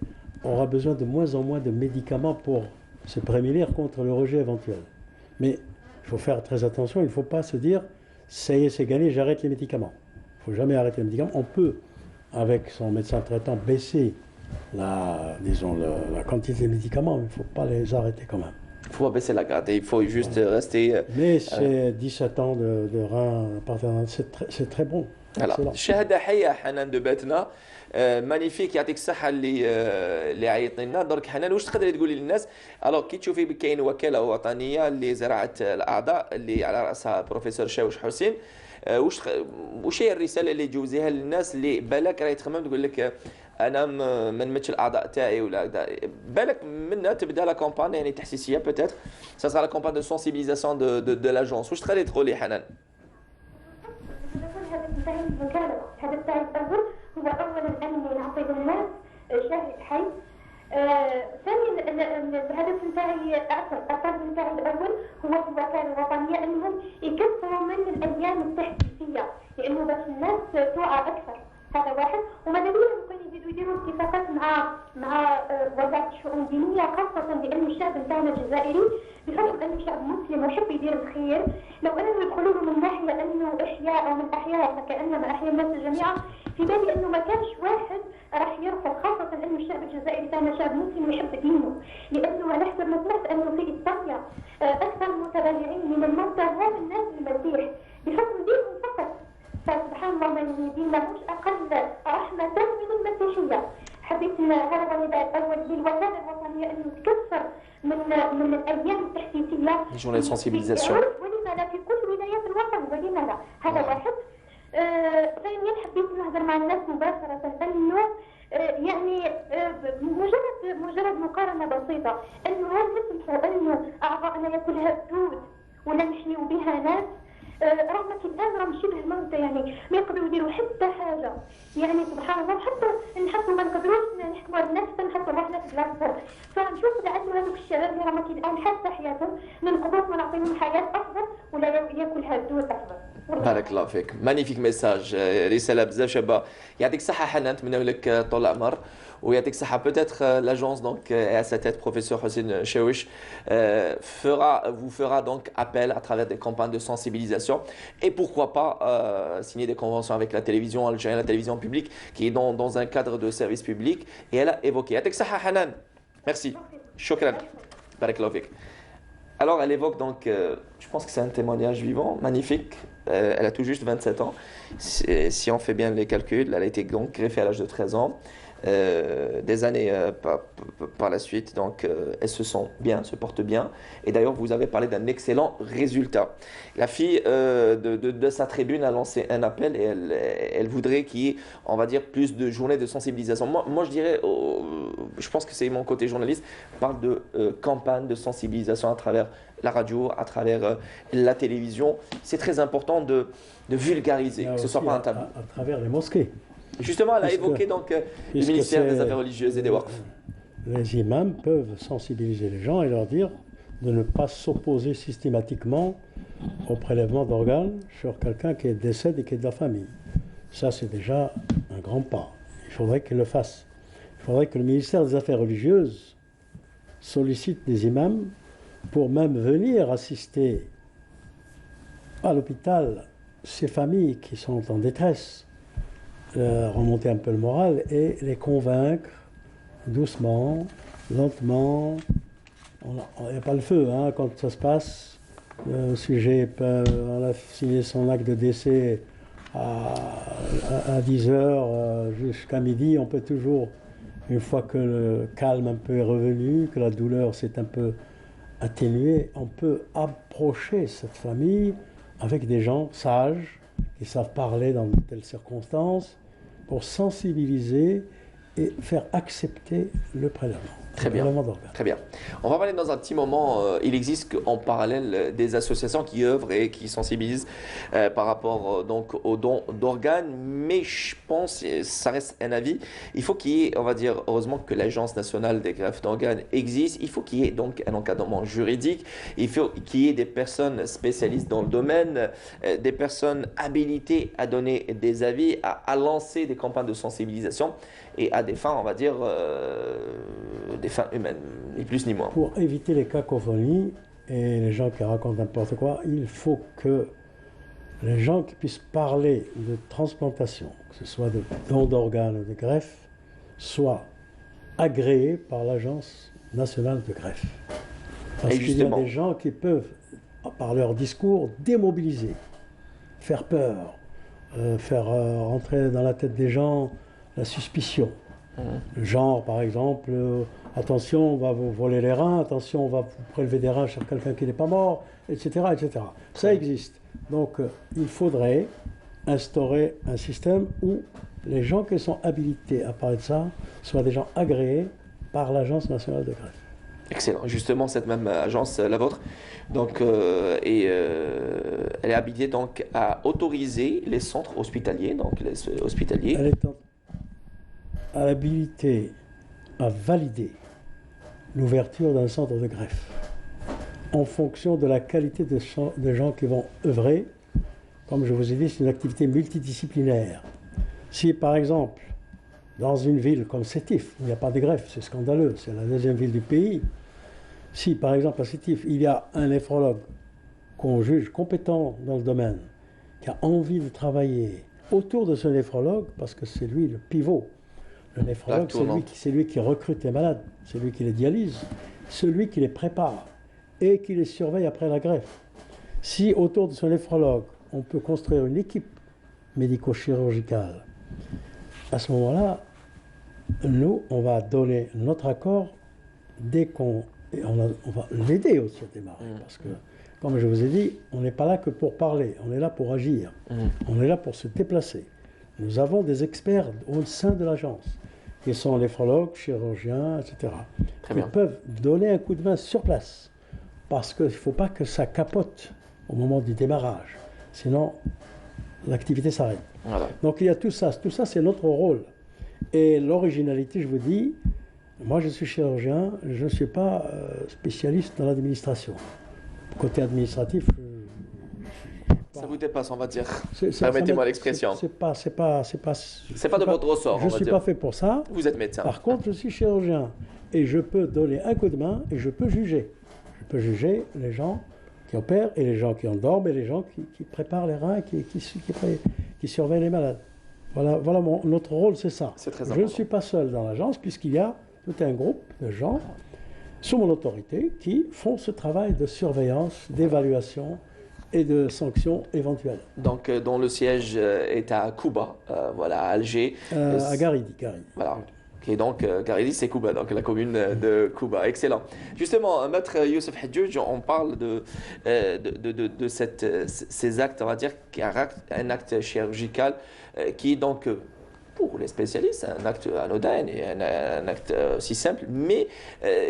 aura besoin de moins en moins de médicaments pour se prémunir contre le rejet éventuel. Mais il faut faire très attention, il ne faut pas se dire ça y est, c'est gagné, j'arrête les médicaments. Il ne faut jamais arrêter les médicaments. On peut, avec son médecin traitant, baisser la quantité de médicaments, mais il ne faut pas les arrêter quand même. Il faut pas baisser la garde, il faut juste rester. Mais c'est 17 ans de rein c'est très bon. voilà. شهادة حية حنان دباتنا مانيفيك يعطيك الصحة اللي عيطنا لنا. درك حنان واش تقدري تقولي للناس الوغ كي تشوفي كاين وكالة وطنية لزراعة الأعضاء اللي على رأسها بروفيسور شاوش حسين واش هي الرسالة اللي تجوزيها للناس اللي بالك راهي تخمم تقول لك انا ما نمتش الاعضاء تاعي ولا بالك منها تبدا لا كومبان يعني تحسيسيه بوتيتر سا سا لا كومبان دو سونسيبيليزاسيون دو لاجونس واش تقدري تقولي حنان؟ الهدف تاعي الاول هو اولا اني نعطي للناس شاهد حي. ثانيا الهدف نتاعي الطلب نتاعي الاول هو الوكاله الوطنيه انهم يكثروا من الايام التحديثيه لانه باش الناس توعى اكثر. هذا واحد. وماذا بيا ممكن يديروا اتفاقات مع وزاره الشؤون الدينيه خاصه لان الشعب نتاعنا الجزائري بحكم انه شعب مسلم ويحب يدير الخير. لو انه يدخلوا له من ناحيه انه احياء او من احياء فكانما احيا الناس الجميع في بالي انه ما كانش واحد راح يرفض خاصه انه الشعب الجزائري تاعنا شعب مسلم ويحب دينه لانه على حسب ما سمعت انه في ايطاليا اكثر المتبرعين من الموتى هم الناس المسيح بحكم دينهم فقط. فسبحان الله ما دينهمش اقل رحمه من المسيحيه. حبيت هذا هو النداء الاول للوكاله الوطنيه انه تكثر من الايام التحديثيه جورني سونسيبيليزاسيون ولما لا في كل ولايات الوطن ولما لا. هذا واحد. ثانيا حبيت نهضر مع الناس مباشره انه يعني مجرد مقارنه بسيطه انه هل نسمحوا انه اعضائنا ياكلها الدود ولا نحيوا بها ناس رغم الان راهم شبه موتى يعني ما يقدروا يديروا حتى حاجه يعني سبحان الله حتى نحسوا ما نقدروش نحكموا على الناس نحطوا روحنا في بلاصتهم. فنشوف لانه هذوك الشباب اللي راهم الان حتى حياتهم من قبل ما نعطيهم حياه افضل ولا ياكلها الدود افضل. بارك الله فيك. مانيفيك ميساج رساله بزاف شابه. يعطيك الصحه حنان نتمنى لك طول العمر ويعطيك الصحه. Peut-être l'agence donc à sa tête professeur Hossein Chaouch vous fera donc appel à travers des campagnes de sensibilisation et pourquoi pas signer des conventions avec la télévision algérienne, la télévision publique qui est dans un cadre de service public. Et elle a évoqué يعطيك الصحه حنان. Merci. شكرا. بارك الله فيك. Alors elle évoque donc, je pense que c'est un témoignage vivant, magnifique. Elle a tout juste 27 ans. Si on fait bien les calculs, elle a été donc greffée à l'âge de 13 ans. Des années par la suite, donc elles se sentent bien, se portent bien. Et d'ailleurs, vous avez parlé d'un excellent résultat. La fille de sa tribune a lancé un appel et elle voudrait qu'il y ait, on va dire, plus de journées de sensibilisation. Moi je dirais, je pense que c'est mon côté journaliste, parle de campagne de sensibilisation à travers la radio, à travers la télévision. C'est très important de vulgariser, que ce ne soit pas un tabou. À travers les mosquées. Justement, elle a évoqué donc le ministère des Affaires religieuses et des Waqf. Les imams peuvent sensibiliser les gens et leur dire de ne pas s'opposer systématiquement au prélèvement d'organes sur quelqu'un qui est décédé et qui est de la famille. Ça, c'est déjà un grand pas. Il faudrait qu'ils le fassent. Il faudrait que le ministère des Affaires religieuses sollicite des imams pour même venir assister à l'hôpital ces familles qui sont en détresse. Remonter un peu le moral et les convaincre doucement, lentement. Il n'y a pas le feu quand ça se passe. Le sujet on a signé son acte de décès à 10 heures jusqu'à midi. On peut toujours, une fois que le calme un peu est revenu, que la douleur s'est un peu atténuée, on peut approcher cette famille avec des gens sages qui savent parler dans de telles circonstances pour sensibiliser et faire accepter le prélèvement. Très bien. Très bien. On va parler dans un petit moment. Il existe en parallèle des associations qui œuvrent et qui sensibilisent par rapport donc aux dons d'organes. Mais je pense, ça reste un avis, il faut qu'il y ait, on va dire, heureusement que l'Agence nationale des greffes d'organes existe. Il faut qu'il y ait donc un encadrement juridique. Il faut qu'il y ait des personnes spécialistes dans le domaine, des personnes habilitées à donner des avis, à lancer des campagnes de sensibilisation et à des fins, on va dire, des fins humaines, ni plus ni moins. Pour éviter les cacophonies et les gens qui racontent n'importe quoi, il faut que les gens qui puissent parler de transplantation, que ce soit de dons d'organes ou de greffe, soient agréés par l'Agence nationale de greffe. Parce qu'il y a des gens qui peuvent, par leur discours, démobiliser, faire peur, faire entrer dans la tête des gens la suspicion. Genre, par exemple, attention, on va vous voler les reins, attention, on va vous prélever des reins chez quelqu'un qui n'est pas mort, etc., etc. Ça existe. Donc, il faudrait instaurer un système où les gens qui sont habilités à parler de ça soient des gens agréés par l'Agence nationale de greffe. Excellent. Justement, cette même agence, la vôtre, donc, elle est habilitée donc à autoriser les centres hospitaliers, donc les hospitaliers. Elle est à l'habilité à valider l'ouverture d'un centre de greffe en fonction de la qualité de gens qui vont œuvrer. Comme je vous ai dit, c'est une activité multidisciplinaire. Si, par exemple, dans une ville comme Sétif, où il n'y a pas de greffe, c'est scandaleux, c'est la deuxième ville du pays, si, par exemple, à Sétif, il y a un néphrologue qu'on juge compétent dans le domaine, qui a envie de travailler autour de ce néphrologue, parce que c'est lui le pivot. Le néphrologue, c'est lui qui recrute les malades, c'est lui qui les dialyse, celui qui les prépare et qui les surveille après la greffe. Si autour de ce néphrologue, on peut construire une équipe médico-chirurgicale, à ce moment-là, nous, on va donner notre accord dès qu'on... on va l'aider aussi à démarrer, parce que, comme je vous ai dit, on n'est pas là que pour parler, on est là pour agir, on est là pour se déplacer. Nous avons des experts au sein de l'agence, qui sont néphrologues, chirurgiens, etc., qui peuvent donner un coup de main sur place, parce qu'il ne faut pas que ça capote au moment du démarrage, sinon l'activité s'arrête. Voilà. Donc il y a tout ça c'est notre rôle. Et l'originalité, je vous dis, moi je suis chirurgien, je ne suis pas spécialiste dans l'administration. Côté administratif, ça vous dépasse, on va dire. Permettez-moi l'expression. C'est pas de votre ressort. Je ne suis pas fait pour ça. Vous êtes médecin. Par contre, je suis chirurgien et je peux donner un coup de main et je peux juger. Je peux juger les gens qui opèrent et les gens qui endorment et les gens qui préparent les reins, qui surveillent les malades. Voilà notre rôle, c'est ça. C'est très important. Je ne suis pas seul dans l'agence puisqu'il y a tout un groupe de gens sous mon autorité qui font ce travail de surveillance, d'évaluation et de sanctions éventuelles. Donc, dont le siège est à Kouba, voilà, à Alger. À Garidi. Voilà. Et donc, Garidi, c'est Kouba, donc la commune de Kouba. Excellent. Justement, Maître Youssef Hadjoudj, on parle de ces actes, on va dire, un acte chirurgical qui est donc, pour les spécialistes, un acte anodin et un acte aussi simple, mais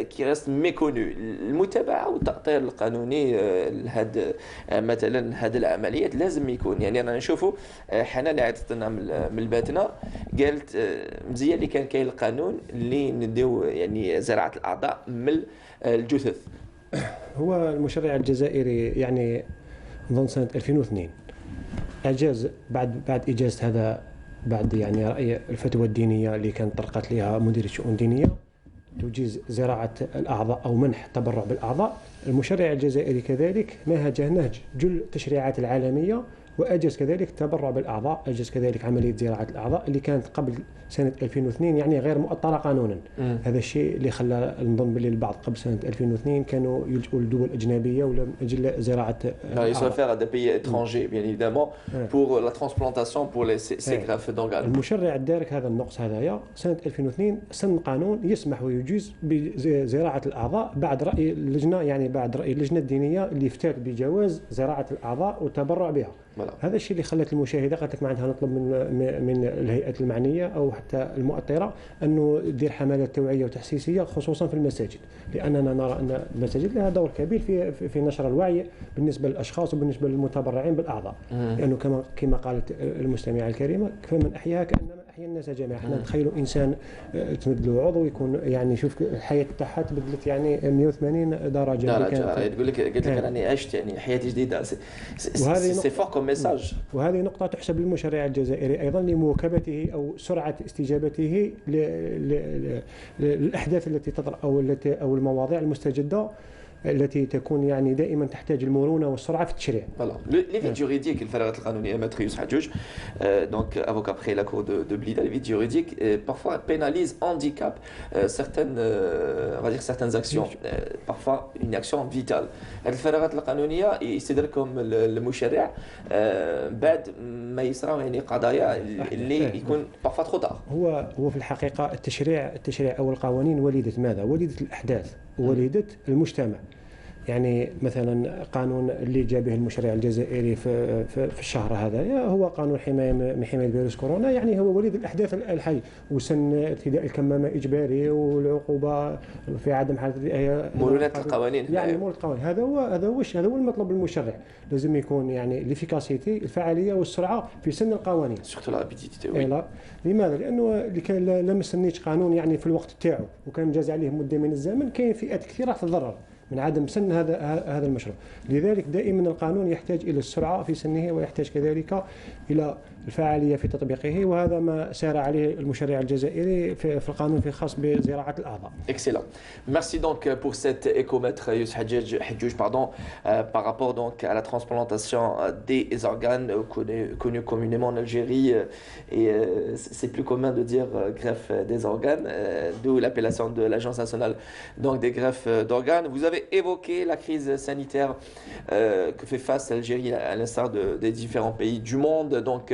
qui reste méconnu. المتابعة والتأطير القانوني لهذا مثلا هذه العمليات لازم يكون، يعني أنا نشوفوا حنا اللي عيطت لنا من الباتنة قالت مزيان اللي كاين القانون اللي نديو يعني زراعة الأعضاء من الجثث. هو المشرع الجزائري يعني ظن سنة 2002 أجاز بعد إجازة هذا بعد يعني رأي الفتوى الدينية اللي كانت طرقت لها مديرية الشؤون الدينية تجيز زراعة الأعضاء أو منح التبرع بالأعضاء. المشرع الجزائري كذلك نهج جل التشريعات العالمية وأجاز كذلك التبرع بالأعضاء، أجاز كذلك عملية زراعة الأعضاء اللي كانت قبل سنة 2002 يعني غير مؤطرة قانونا. هذا الشيء اللي خلى نظن باللي البعض قبل سنة 2002 كانوا يلجؤوا لدول أجنبية ولا أجل زراعة الأعضاء. Ils se réfèrent à des pays étrangers bien évidemment pour la transplantation pour ces greffes d'organes. المشرع الدارك هذا النقص هذايا سنة 2002 سن قانون يسمح ويجيز بزراعة الأعضاء بعد رأي اللجنة، يعني بعد رأي اللجنة الدينية اللي افتات بجواز زراعة الأعضاء والتبرع بها. هذا الشيء اللي خلت المشاهده قالت لك معناتها نطلب من الهيئات المعنيه او حتى المؤطره انه دير حملات توعيه وتحسيسيه خصوصا في المساجد، لاننا نرى ان المساجد لها دور كبير في نشر الوعي بالنسبه للاشخاص وبالنسبه للمتبرعين بالاعضاء، لانه كما قالت المستمعه الكريمه فمن احياها كانما احيا الناس جميعا. احنا نتخيلوا انسان تمد له عضو يكون يعني شوف الحياه تاعها تبدلت يعني 180 درجه. تقول لك قلت لك راني عشت يعني حياتي جديده. سي فور كوم ميساج. وهذه نقطه تحسب للمشرع الجزائري ايضا لمواكبته او سرعه استجابته للاحداث التي تطرا او المواضيع المستجده التي تكون يعني دائما تحتاج المرونه والسرعه في التشريع. فوالا لي فيد جوريديك الفراغات القانونيه ماتر يوسف حجوج دونك افوكا بري لا كور دو بليدا لي فيد جوريديك parfois pénalisent handicap certaines on va dire certaines actions parfois une action vitale. هذه الفراغات القانونيه يستدركهم المشرع بعد ما يصراو يعني قضايا اللي يكون parfois trop tard. هو في الحقيقه التشريع او القوانين وليده ماذا؟ وليده الاحداث ووليده المجتمع. يعني مثلا قانون اللي جاء به المشرع الجزائري في الشهر هذا هو قانون حمايه فيروس كورونا، يعني هو وليد الاحداث الحي، وسن ارتداء الكمامه اجباري والعقوبه في عدم حاله مرونه القوانين. يعني مرونه القوانين هذا هو المطلب المشرع. لازم يكون يعني ليفيكاسيتي الفعاليه والسرعه في سن القوانين. سورتو لا رابيديتي. لماذا؟ لانه اللي كان لا مستنيش قانون يعني في الوقت تاعو وكان جاز عليه مده من الزمن، كاين فئات كثيره تتضرر من عدم سن هذا المشروع. لذلك دائما القانون يحتاج الى السرعه في سنه ويحتاج كذلك الى الفعاليه في تطبيقه، وهذا ما سار عليه المشرع الجزائري في القانون في خاص بزراعه الاعضاء. Excellent. Merci donc pour cet échomètre Youssef Hadjouj par rapport donc à la transplantation des organes connue communément en Algérie et c'est plus commun de dire greffe des organes, d'où l'appellation de l'Agence nationale donc des greffes d'organes. Vous avez évoqué la crise sanitaire que fait face l'Algérie à l'instar des différents pays du monde, donc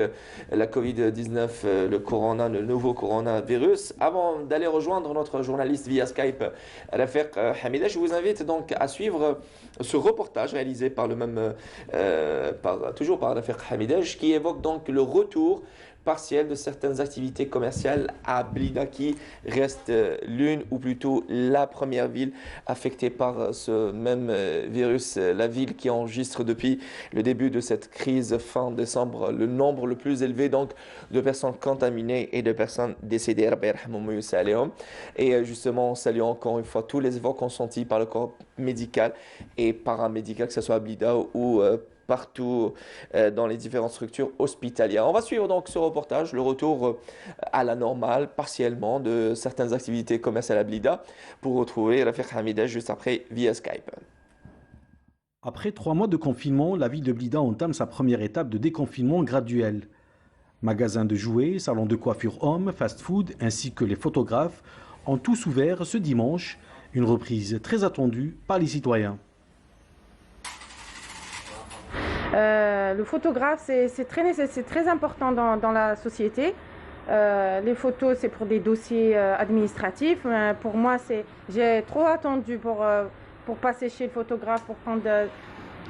la Covid-19, le nouveau coronavirus. Avant d'aller rejoindre notre journaliste via Skype, Rafik Hamida, je vous invite donc à suivre ce reportage réalisé par le même, toujours par Rafik Hamida, qui évoque donc le retour partiel de certaines activités commerciales à Blida, qui reste l'une ou plutôt la première ville affectée par ce même virus, la ville qui enregistre depuis le début de cette crise fin décembre le nombre le plus élevé donc de personnes contaminées et de personnes décédées. Et justement, on salue encore une fois tous les efforts consentis par le corps médical et paramédical, que ce soit à Blida ou partout dans les différentes structures hospitalières. On va suivre donc ce reportage, le retour à la normale, partiellement, de certaines activités commerciales à Blida, pour retrouver Rafik Hamida juste après via Skype. Après 3 mois de confinement, la ville de Blida entame sa première étape de déconfinement graduel. Magasins de jouets, salons de coiffure hommes, fast-food, ainsi que les photographes ont tous ouvert ce dimanche, une reprise très attendue par les citoyens. Le photographe, c'est très important dans la société. Les photos, c'est pour des dossiers administratifs. Pour moi, j'ai trop attendu pour passer chez le photographe pour prendre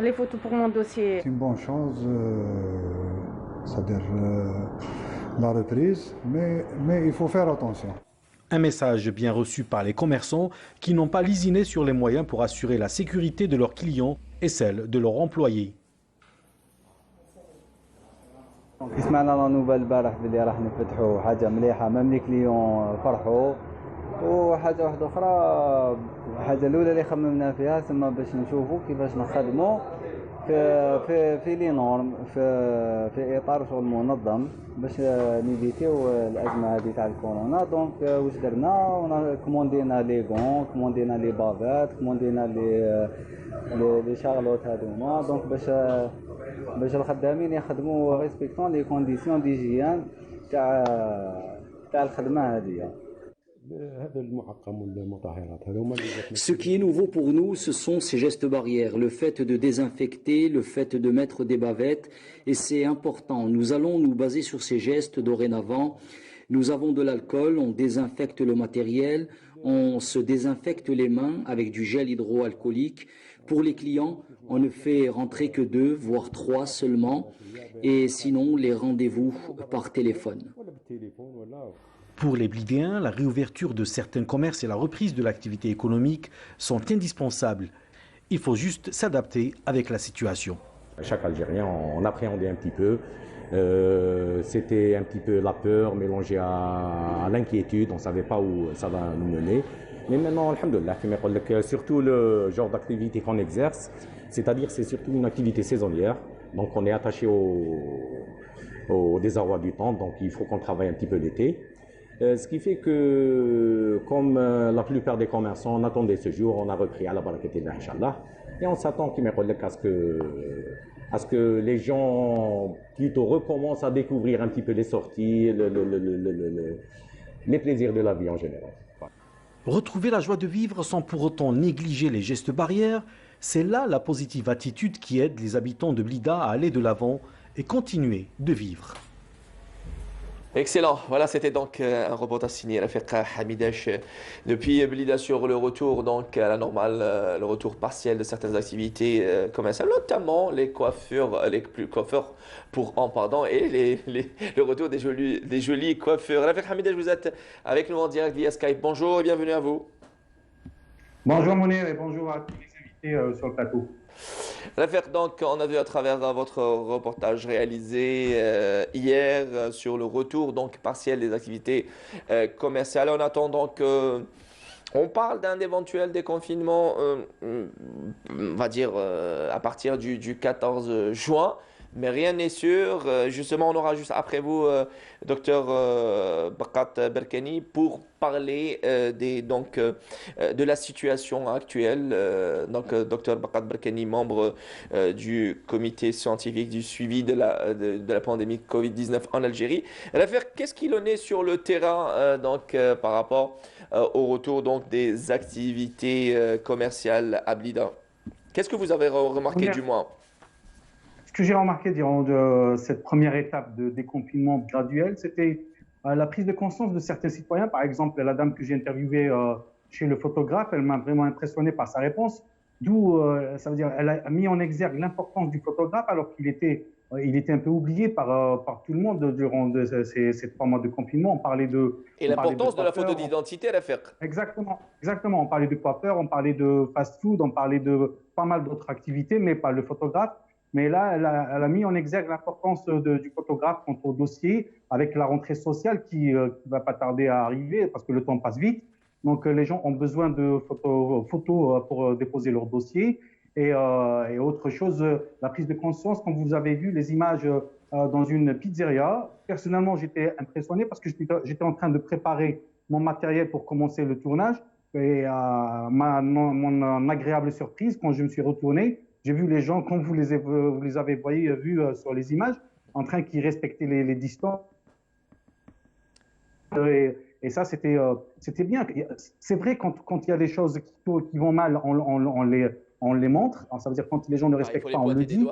les photos pour mon dossier. C'est une bonne chose, c'est-à-dire la reprise, mais il faut faire attention. Un message bien reçu par les commerçants qui n'ont pas lésiné sur les moyens pour assurer la sécurité de leurs clients et celle de leurs employés. سمعنا لا نوفال البارح بلي راح نفتحوا حاجه مليحه، ميم لي كليون فرحوا. وحاجه واحده اخرى، الحاجه الاولى اللي خممنا فيها ثم باش نشوفوا كيفاش نخدموا في لي نورم في اطار شغل منظم باش نيفيتيو الازمه هذه تاع الكورونا. دونك واش درنا؟ كوموندينا لي غون، كوموندينا لي بافات، كوموندينا لي شارلوت هذوما، دونك باش الخدامين يخدموا ريسبكتون لي كونديسيون ديجيان تاع الخدمه هذه. Ce qui est nouveau pour nous, ce sont ces gestes barrières, le fait de désinfecter, le fait de mettre des bavettes, et c'est important. Nous allons nous baser sur ces gestes dorénavant. Nous avons de l'alcool, on désinfecte le matériel, on se désinfecte les mains avec du gel hydroalcoolique Pour les clients, on ne fait rentrer que 2, voire 3 seulement, et sinon les rendez-vous par téléphone. Pour les Blidéens, la réouverture de certains commerces et la reprise de l'activité économique sont indispensables. Il faut juste s'adapter avec la situation. Chaque Algérien, on appréhendait un petit peu. C'était un petit peu la peur mélangée à l'inquiétude. On ne savait pas où ça va nous mener. Mais maintenant, alhamdoulilah, surtout le genre d'activité qu'on exerce, c'est-à-dire c'est surtout une activité saisonnière. Donc on est attaché au désarroi du temps, donc il faut qu'on travaille un petit peu l'été. Ce qui fait que, comme la plupart des commerçants, on attendait ce jour, on a repris à la barakatillah, Inch'Allah. Et on s'attend à ce que les gens plutôt recommencent à découvrir un petit peu les sorties, les plaisirs de la vie en général. Retrouver la joie de vivre sans pour autant négliger les gestes barrières, c'est là la positive attitude qui aide les habitants de Blida à aller de l'avant et continuer de vivre. Excellent. Voilà, c'était donc un reportage signé Rafiq Hamidache depuis Blida sur le retour donc à la normale, le retour partiel de certaines activités commerciales, notamment les coiffeurs pour an, pardon, et le retour des jolies coiffures. Rafiq Hamidache, vous êtes avec nous en direct via Skype. Bonjour et bienvenue à vous. Bonjour Mounir et bonjour à tous les invités sur le plateau. Rafiq, donc on a vu à travers votre reportage réalisé hier sur le retour donc partiel des activités commerciales. En attendant que on parle d'un éventuel déconfinement, on va dire à partir du 14 juin. Mais rien n'est sûr. Justement, on aura juste après vous, docteur Bakat Berkani, pour parler de la situation actuelle. Docteur Bakat Berkani, membre du comité scientifique du suivi de la pandémie Covid-19 en Algérie. Rafiq, qu'est-ce qu'il en est sur le terrain par rapport au retour des activités commerciales à Blida? Qu'est-ce que vous avez remarqué du moins? Ce que j'ai remarqué durant cette première étape de déconfinement graduel, c'était la prise de conscience de certains citoyens. Par exemple, la dame que j'ai interviewée chez le photographe, elle m'a vraiment impressionné par sa réponse. D'où, ça veut dire, elle a mis en exergue l'importance du photographe alors qu'il était un peu oublié par tout le monde durant ces 3 mois de confinement. On parlait et l'importance de la photo d'identité, Rafiq. Exactement. On parlait de coiffeur, on parlait de fast-food, on parlait de pas mal d'autres activités, mais pas le photographe. Mais là, elle a mis en exergue l'importance du photographe quant au dossier, avec la rentrée sociale qui ne va pas tarder à arriver parce que le temps passe vite. Donc, les gens ont besoin de photos pour déposer leur dossier. Et autre chose, la prise de conscience, quand vous avez vu les images dans une pizzeria, personnellement, j'étais impressionné parce que j'étais en train de préparer mon matériel pour commencer le tournage. Et mon agréable surprise, quand je me suis retourné, j'ai vu les gens, comme vous les avez vus sur les images, en train qui respectaient les distances. Et ça, c'était bien. C'est vrai, quand il y a des choses qui vont mal, on les montre. Ça veut dire quand les gens ne respectent pas, on le dit.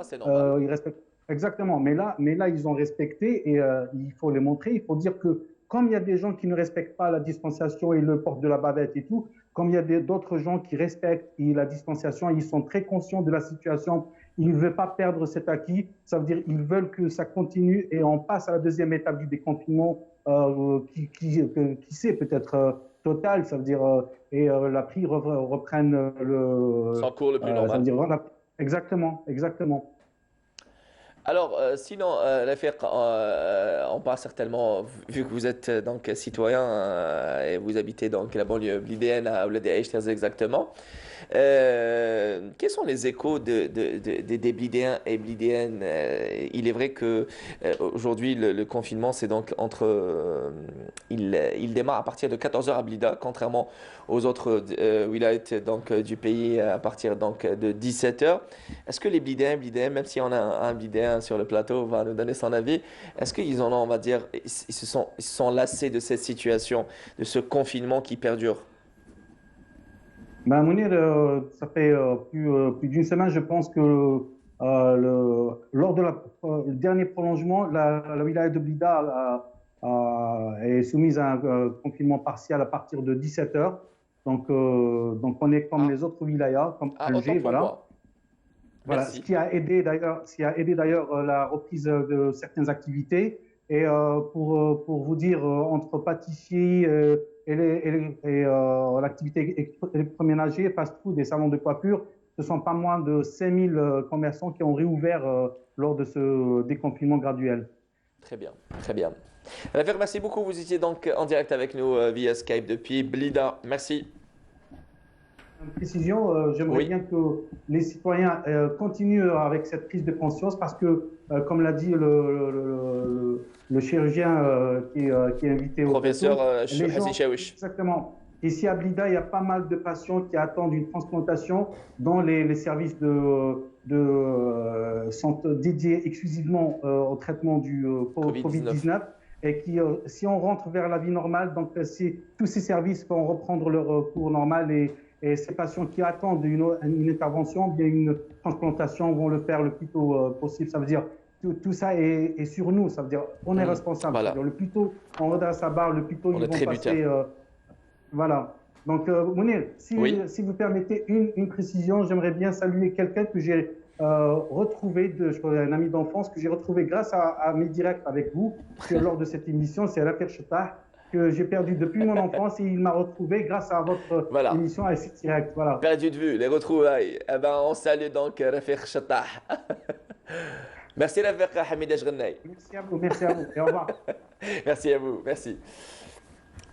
Ils respectent. Exactement. Mais là, ils ont respecté et il faut les montrer. Il faut dire que comme il y a des gens qui ne respectent pas la distanciation et le port de la bavette et tout, comme il y a d'autres gens qui respectent la distanciation, ils sont très conscients de la situation, ils ne veulent pas perdre cet acquis, ça veut dire qu'ils veulent que ça continue et on passe à la deuxième étape du déconfinement qui sait peut-être total, ça veut dire et la prix reprenne son cours le plus normal. Ça veut dire, exactement. Alors, sinon, Rafiq, on parle certainement, vu que vous êtes donc citoyen et vous habitez donc la banlieue blidéenne à Ouled Aïch très exactement, quels sont les échos des blidéens et blidéennes? Il est vrai que aujourd'hui le confinement c'est donc il démarre à partir de 14h à Blida, contrairement aux autres wilayats donc du pays à partir donc de 17h. Est-ce que les blidéens, même si on a un blidéen sur le plateau va nous donner son avis, est-ce qu'ils en ont, on va dire, ils se sont lassés de cette situation, de ce confinement qui perdure? Mounir, ça fait plus d'une semaine, je pense que lors de le dernier prolongement, la wilaya de Blida est soumise à un confinement partiel à partir de 17h. Donc on est comme les autres wilayas, comme Alger, voilà. Voilà, ce qui a aidé d'ailleurs la reprise de certaines activités. Et pour vous dire, entre pâtisserie et l'activité électroménager, fast-food et salons de coiffure, ce sont pas moins de 5000 commerçants qui ont réouvert lors de ce déconfinement graduel. Très bien, très bien. Rafir, merci beaucoup. Vous étiez donc en direct avec nous via Skype depuis Blida. Merci. Une précision, j'aimerais bien que les citoyens continuent avec cette prise de conscience parce que, comme l'a dit le chirurgien qui est invité au professeur Hassi Chaouish. Exactement. Ici à Blida, il y a pas mal de patients qui attendent une transplantation dans les services sont dédiés exclusivement au traitement du Covid-19. Et qui, si on rentre vers la vie normale, donc tous ces services vont reprendre leur cours normal et ces patients qui attendent une intervention, bien une transplantation, vont le faire le plus tôt possible. Ça veut dire tout ça est sur nous. Ça veut dire on est responsable. Voilà. Le plus tôt on redresse sa barre, le plus tôt ils vont passer. Voilà. Donc Mounir, si vous permettez une précision, j'aimerais bien saluer quelqu'un que j'ai retrouvé, un ami d'enfance que j'ai retrouvé grâce à mes directs avec vous lors de cette émission. C'est Rafir Chetah, que j'ai perdu depuis mon enfance et il m'a retrouvé grâce à votre émission à cette direct. Voilà. Perdu de vue, les retrouvailles. Eh ben, on salue donc Rafir Chetah. Merci Rafir Hamida Jghennaï. Merci à vous et au revoir. Merci à vous, merci.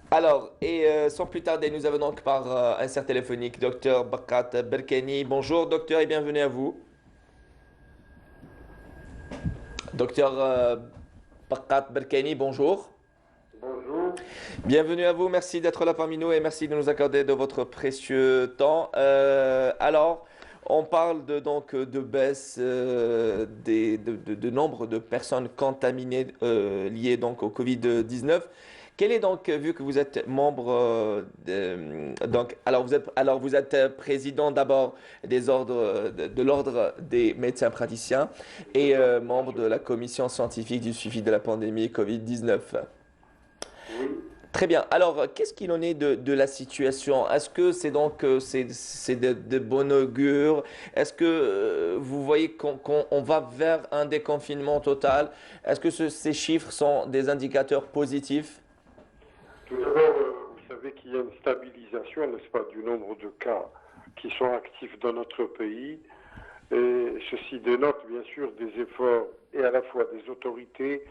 Alors, et sans plus tarder, nous avons donc par insert téléphonique Dr Bakat Berkani. Bonjour docteur et bienvenue à vous. Docteur Bakat Berkani, bonjour. Bonjour. Bienvenue à vous, merci d'être là parmi nous et merci de nous accorder de votre précieux temps. Alors, on parle de baisse de nombre de personnes contaminées liées donc au Covid-19. Quel est donc, vu que vous êtes membre, vous êtes président d'abord de l'ordre des médecins praticiens et membre de la commission scientifique du suivi de la pandémie Covid-19. Oui. Très bien. Alors, qu'est-ce qu'il en est de la situation? Est-ce que c'est donc de bon augure? Est-ce que vous voyez qu'on va vers un déconfinement total? Est-ce que ces chiffres sont des indicateurs positifs? Tout d'abord, vous savez qu'il y a une stabilisation, n'est-ce pas, du nombre de cas qui sont actifs dans notre pays. Et ceci dénote bien sûr des efforts et à la fois des autorités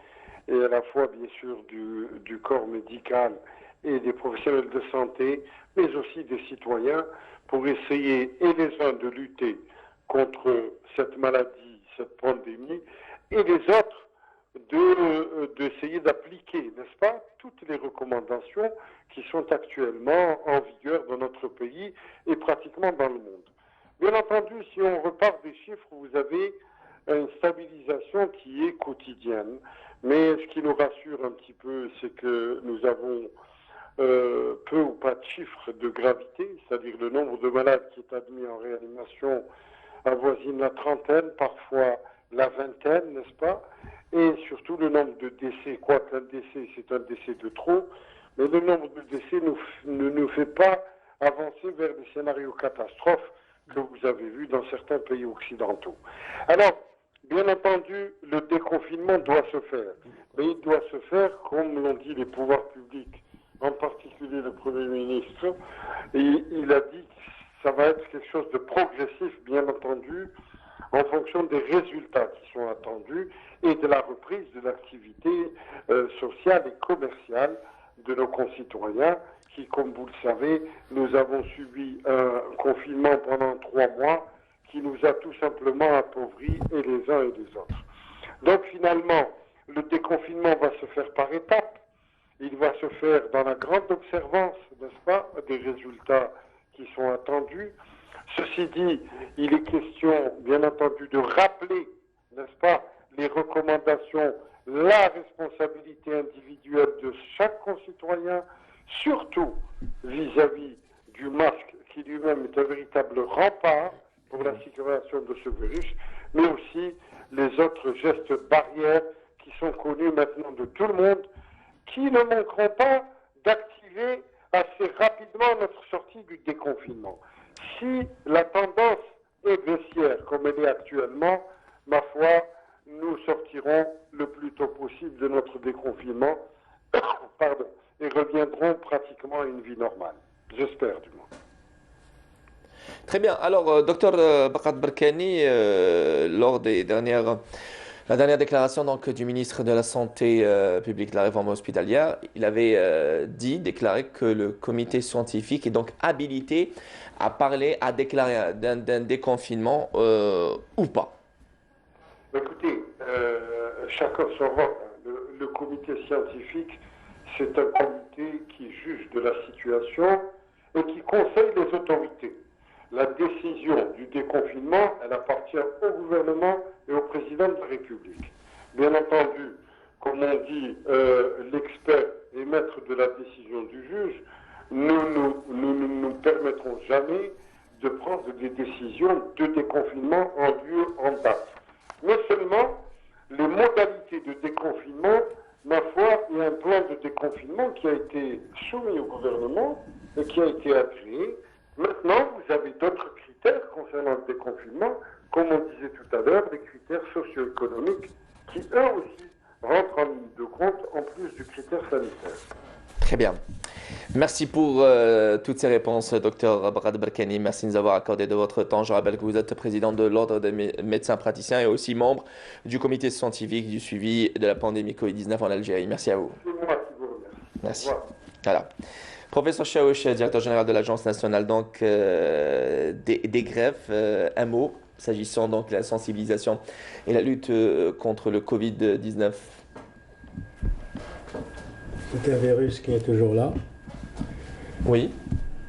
et à la fois bien sûr du corps médical et des professionnels de santé, mais aussi des citoyens pour essayer et les uns de lutter contre cette maladie, cette pandémie, et les autres d'essayer d'appliquer, n'est-ce pas, toutes les recommandations qui sont actuellement en vigueur dans notre pays et pratiquement dans le monde. Bien entendu, si on repart des chiffres, vous avez une stabilisation qui est quotidienne, mais ce qui nous rassure un petit peu, c'est que nous avons peu ou pas de chiffres de gravité, c'est-à-dire le nombre de malades qui est admis en réanimation avoisine la trentaine, parfois la vingtaine, n'est-ce pas? Et surtout le nombre de décès, quoique un décès c'est un décès de trop, mais le nombre de décès ne nous fait pas avancer vers des scénarios catastrophes que vous avez vus dans certains pays occidentaux. Alors, bien entendu, le déconfinement doit se faire, mais il doit se faire, comme l'ont dit les pouvoirs publics, en particulier le Premier ministre, et il a dit que ça va être quelque chose de progressif, bien entendu, en fonction des résultats qui sont attendus et de la reprise de l'activité sociale et commerciale de nos concitoyens qui, comme vous le savez, nous avons subi un confinement pendant 3 mois qui nous a tout simplement appauvris et les uns et les autres. Donc finalement, le déconfinement va se faire par étapes. Il va se faire dans la grande observance, n'est-ce pas, des résultats qui sont attendus. Ceci dit, il est question, bien entendu, de rappeler, n'est-ce pas, les recommandations, la responsabilité individuelle de chaque concitoyen, surtout vis-à-vis du masque qui lui-même est un véritable rempart pour la sécurisation de ce virus, mais aussi les autres gestes barrières qui sont connus maintenant de tout le monde, qui ne manqueront pas d'activer assez rapidement notre sortie du déconfinement. Si la tendance est baissière comme elle est actuellement, ma foi, nous sortirons le plus tôt possible de notre déconfinement pardon, et reviendrons pratiquement à une vie normale. J'espère du moins. Très bien. Alors, docteur Baqat Barkani, lors des la dernière déclaration donc, du ministre de la Santé publique de la réforme hospitalière, il avait déclaré que le comité scientifique est donc habilité à parler, à déclarer d'un déconfinement ou pas. Écoutez, chacun son rôle. Le comité scientifique, c'est un comité qui juge de la situation et qui conseille les autorités. La décision du déconfinement, elle appartient au gouvernement et au président de la République. Bien entendu, comme on dit, l'expert est maître de la décision du juge. Nous ne nous permettrons jamais de prendre des décisions de déconfinement en lieu, en date. Mais seulement, les modalités de déconfinement, ma foi, il y a un plan de déconfinement qui a été soumis au gouvernement et qui a été agréé. Maintenant, vous avez d'autres critères concernant le déconfinement, comme on disait tout à l'heure, des critères socio-économiques qui, eux aussi, rentrent en ligne de compte en plus du critère sanitaire. Très bien. Merci pour toutes ces réponses, Dr Baqat Barkani. Merci de nous avoir accordé de votre temps. Je rappelle que vous êtes président de l'Ordre des médecins praticiens et aussi membre du comité scientifique du suivi de la pandémie Covid-19 en Algérie. Merci à vous. C'est moi qui vous remercie. Merci. Voilà. Professeur Chaouch, directeur général de l'Agence nationale donc, des greffes, un mot s'agissant donc de la sensibilisation et la lutte contre le Covid-19. C'est un virus qui est toujours là. Oui.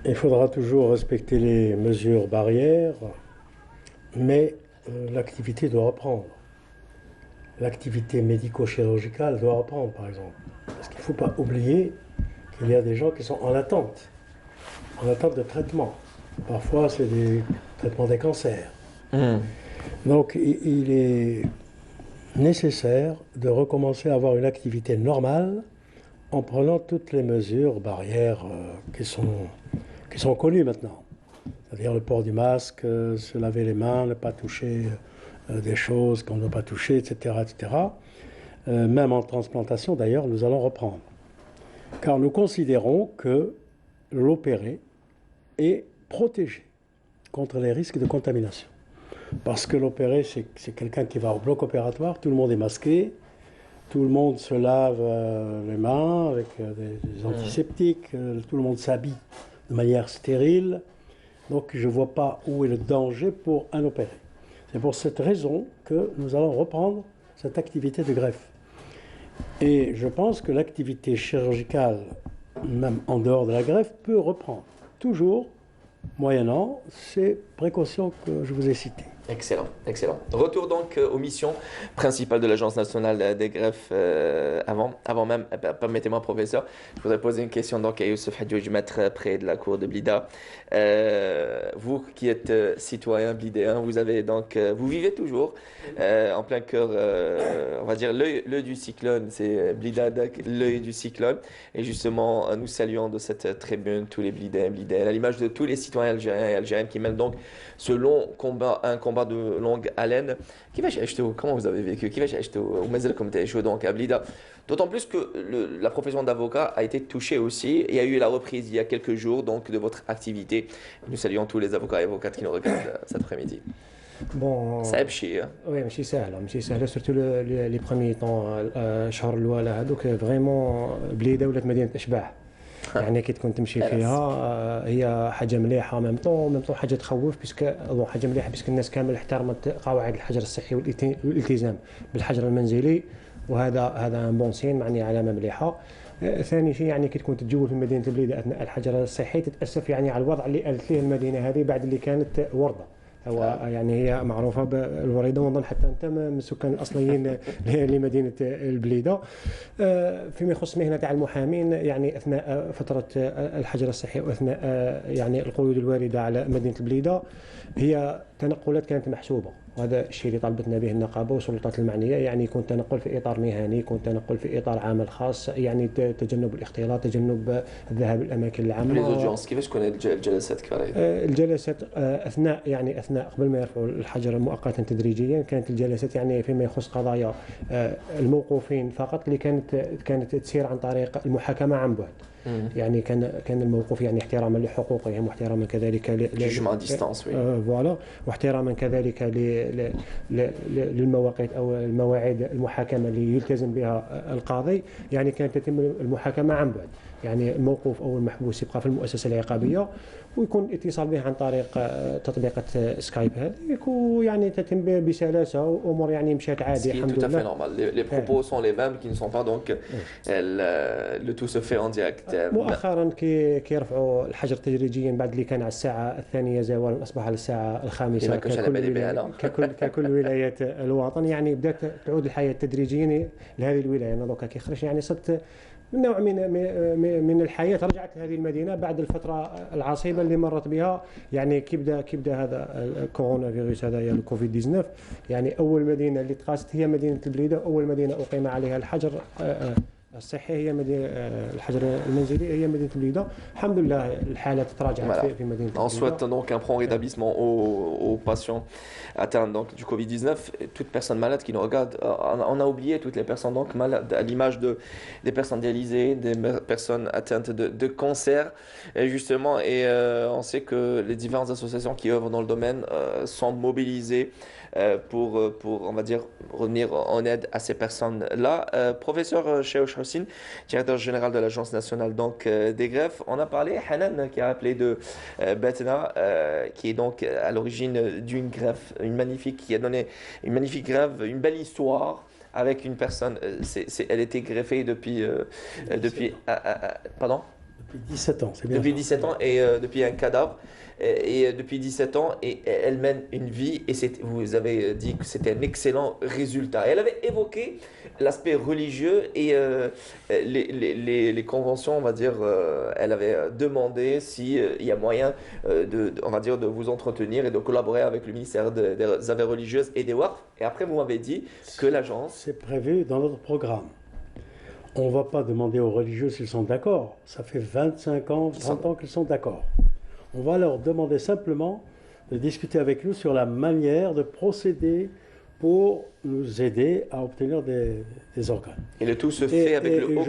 Il faudra toujours respecter les mesures barrières, mais l'activité doit reprendre. L'activité médico-chirurgicale doit reprendre, par exemple. Parce qu'il ne faut pas oublier qu'il y a des gens qui sont en attente de traitement. Parfois, c'est des traitements des cancers. Donc, il est nécessaire de recommencer à avoir une activité normale en prenant toutes les mesures barrières qui sont connues maintenant. C'est-à-dire le port du masque, se laver les mains, ne pas toucher des choses qu'on ne doit pas toucher, etc. etc. Même en transplantation, d'ailleurs, nous allons reprendre. Car nous considérons que l'opéré est protégé contre les risques de contamination. Parce que l'opéré, c'est quelqu'un qui va au bloc opératoire, tout le monde est masqué, tout le monde se lave les mains avec des antiseptiques, tout le monde s'habille de manière stérile. Donc je ne vois pas où est le danger pour un opéré. C'est pour cette raison que nous allons reprendre cette activité de greffe. Et je pense que l'activité chirurgicale, même en dehors de la greffe, peut reprendre, toujours moyennant ces précautions que je vous ai citées. Excellent, excellent. Retour donc aux missions principales de l'Agence nationale des greffes. Avant même, permettez-moi, professeur, je voudrais poser une question donc à Youssef Hadjouj, maître près de la cour de Blida. Vous qui êtes citoyen blidéen, vous vivez toujours en plein cœur, on va dire l'œil du cyclone, c'est Blida, l'œil du cyclone. Et justement, nous saluons de cette tribune tous les blidéens, à l'image de tous les citoyens algériens et algériennes qui mènent donc ce long combat, un combat de longue haleine. Comment vous avez vécu? Donc à Blida. D'autant plus que la profession d'avocat a été touchée aussi. Il y a eu la reprise il y a quelques jours donc de votre activité. Nous saluons tous les avocats et avocates qui nous regardent cet après-midi. Bon, صعب شيء. Oui, ماشي سهله surtout les premiers temps الشهر الاول هذوك فريمون بليده ولات مدينه اشباح. يعني كي تكون تمشي فيها هي حاجه مليحه ميم طون حاجه تخوف باسكو حاجه مليحه باسكو الناس كامل احترمت قواعد الحجر الصحي والالتزام بالحجر المنزلي، وهذا ان بون سين معني علامه مليحه. ثاني شيء يعني كي تكون تتجول في مدينه بليده اثناء الحجر الصحي تتاسف يعني على الوضع اللي آلت ليه المدينه هذه بعد اللي كانت ورده. هو يعني هي معروفه بالوريده، ونظن حتى انت من السكان الاصليين لمدينه البليده. فيما يخص مهنه تاع المحامين يعني اثناء فتره الحجر الصحي واثناء يعني القيود الوارده على مدينه البليده هي التنقلات كانت محسوبه، وهذا الشيء اللي طالبتنا به النقابه والسلطات المعنيه، يعني يكون تنقل في اطار مهني، يكون تنقل في اطار عمل خاص، يعني تجنب الاختلاط، تجنب الذهاب الاماكن العامه. ليزوديونس كيفاش تكون الجلسات كيفاش؟ الجلسات اثناء قبل ما يرفعوا الحجر مؤقتا تدريجيا، كانت الجلسات يعني فيما يخص قضايا الموقوفين فقط اللي كانت تسير عن طريق المحاكمه عن بعد. يعني كان الموقوف يعني احتراما لحقوقهم واحتراما كذلك فوالا، واحتراما كذلك للمواقيت او المواعيد المحاكمه اللي يلتزم بها القاضي، يعني كانت تتم المحاكمه عن بعد. يعني الموقوف او المحبوس يبقى في المؤسسه العقابيه ويكون الاتصال به عن طريق تطبيقة سكايب هذيك، ويعني تتم بسلاسه وامور يعني مشات عاديه الحمد لله. C'est tout à fait normal. Les propos sont les mêmes qui ne sont pas donc le tout se fait en direct. مؤخرا كيرفعوا الحجر تدريجيا بعد اللي كان على الساعه الثانيه زوالا اصبح على الساعه الخامسه ككل ولايات الوطن. يعني بدات تعود الحياه تدريجيا لهذه الولايه. انا دوكا كيخرج يعني صرت نوع من الحياة رجعت هذه المدينة بعد الفترة العصيبة اللي مرت بها. يعني كيبدا هذا الكورونا فيروس هذا يا الكوفيد 19. يعني أول مدينة اللي تقاست هي مدينة البليدة، أول مدينة أقيم عليها الحجر الصحي هي مدينة الحجر المنزلي هي مدينة البليدة. الحمد لله الحالة تراجعت في مدينة البليدة. On souhaite donc un prompt rétablissement aux patients atteints donc du Covid-19. Toute personne malade qui nous regarde, on a oublié toutes les personnes donc malades, à l'image des personnes dialysées, des personnes atteintes de cancer. Et justement, on sait que les différentes associations qui œuvrent dans le domaine sont mobilisées pour, on va dire, revenir en aide à ces personnes-là. Professeur Cheouch Hossein, directeur général de l'Agence nationale donc, des greffes, on a parlé, Hanan qui a appelé de Betna, qui est donc à l'origine d'une greffe, qui a donné une magnifique greffe, une belle histoire avec une personne, elle était greffée depuis pardon ? Depuis 17 ans, c'est bien. Depuis 17 ans et depuis un cadavre. Et depuis 17 ans, et elle mène une vie, et vous avez dit que c'était un excellent résultat. Et elle avait évoqué l'aspect religieux et les conventions, on va dire, elle avait demandé s'il y a moyen on va dire, de vous entretenir et de collaborer avec le ministère des Affaires religieuses et des WAF. Et après, vous m'avez dit que l'agence... C'est prévu dans notre programme. On ne va pas demander aux religieux s'ils sont d'accord. Ça fait 25 ans, 30 ans qu'ils sont d'accord. On va leur demander simplement de discuter avec nous sur la manière de procéder pour nous aider à obtenir des organes. Et le tout se fait avec le haut.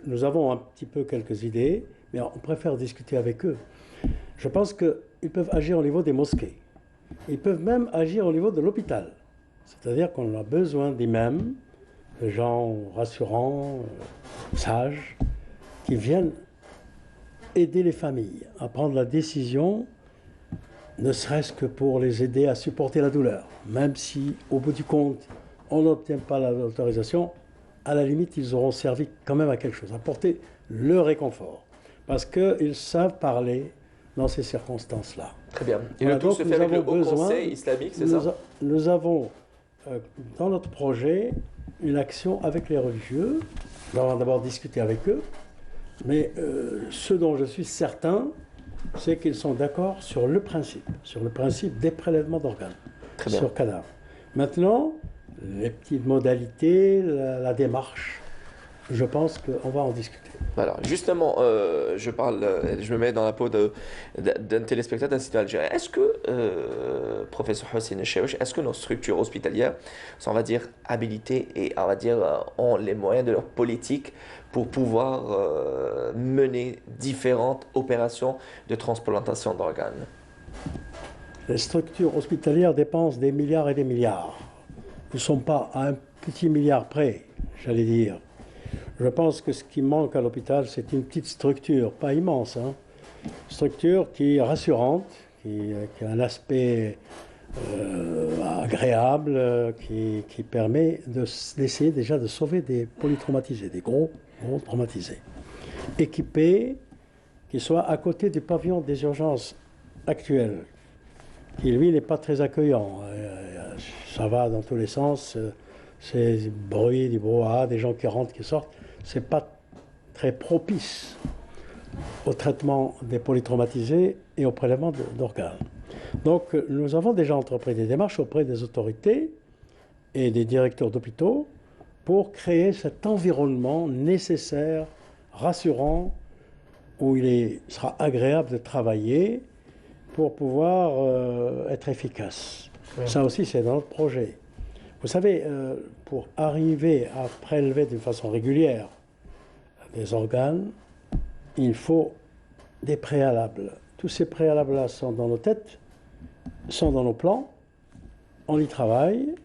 Nous avons un petit peu quelques idées, mais on préfère discuter avec eux. Je pense qu'ils peuvent agir au niveau des mosquées. Ils peuvent même agir au niveau de l'hôpital. C'est-à-dire qu'on a besoin d'imams, de gens rassurants, sages, qui viennent aider les familles à prendre la décision, ne serait-ce que pour les aider à supporter la douleur. Même si, au bout du compte, on n'obtient pas l'autorisation, à la limite, ils auront servi quand même à quelque chose, apporter le réconfort. Parce qu'ils savent parler dans ces circonstances-là. Très bien. Et voilà, le tout se fait avec le Haut Conseil islamique, c'est ça ? Nous avons, dans notre projet, une action avec les religieux. Nous allons d'abord discuter avec eux. Mais ce dont je suis certain, c'est qu'ils sont d'accord sur le principe des prélèvements d'organes sur cadavre. Maintenant, les petites modalités, la démarche, je pense qu'on va en discuter. Alors, justement, je me mets dans la peau d'un téléspectateur d'un site algérien. Est-ce que, professeur Hossein Cheouch, est-ce que nos structures hospitalières sont, on va dire, habilitées et, on va dire, ont les moyens de leur politique pour pouvoir mener différentes opérations de transplantation d'organes? Les structures hospitalières dépensent des milliards et des milliards. Ils ne sont pas à un petit milliard près, j'allais dire. Je pense que ce qui manque à l'hôpital, c'est une petite structure, pas immense, hein. Structure qui est rassurante, qui a un aspect agréable, qui permet d'essayer déjà de sauver des polytraumatisés, des gros traumatisés. Équipés, qui soient à côté du pavillon des urgences actuelles, qui lui n'est pas très accueillant. Ça va dans tous les sens, c'est du bruit, du brouhaha, des gens qui rentrent, qui sortent. C'est pas très propice au traitement des polytraumatisés et au prélèvement d'organes. Donc nous avons déjà entrepris des démarches auprès des autorités et des directeurs d'hôpitaux pour créer cet environnement nécessaire, rassurant, où il sera agréable de travailler pour pouvoir être efficace. Oui. Ça aussi, c'est dans notre projet. Vous savez, pour arriver à prélever d'une façon régulière des organes, il faut des préalables. Tous ces préalables-là sont dans nos têtes, sont dans nos plans, on y travaille.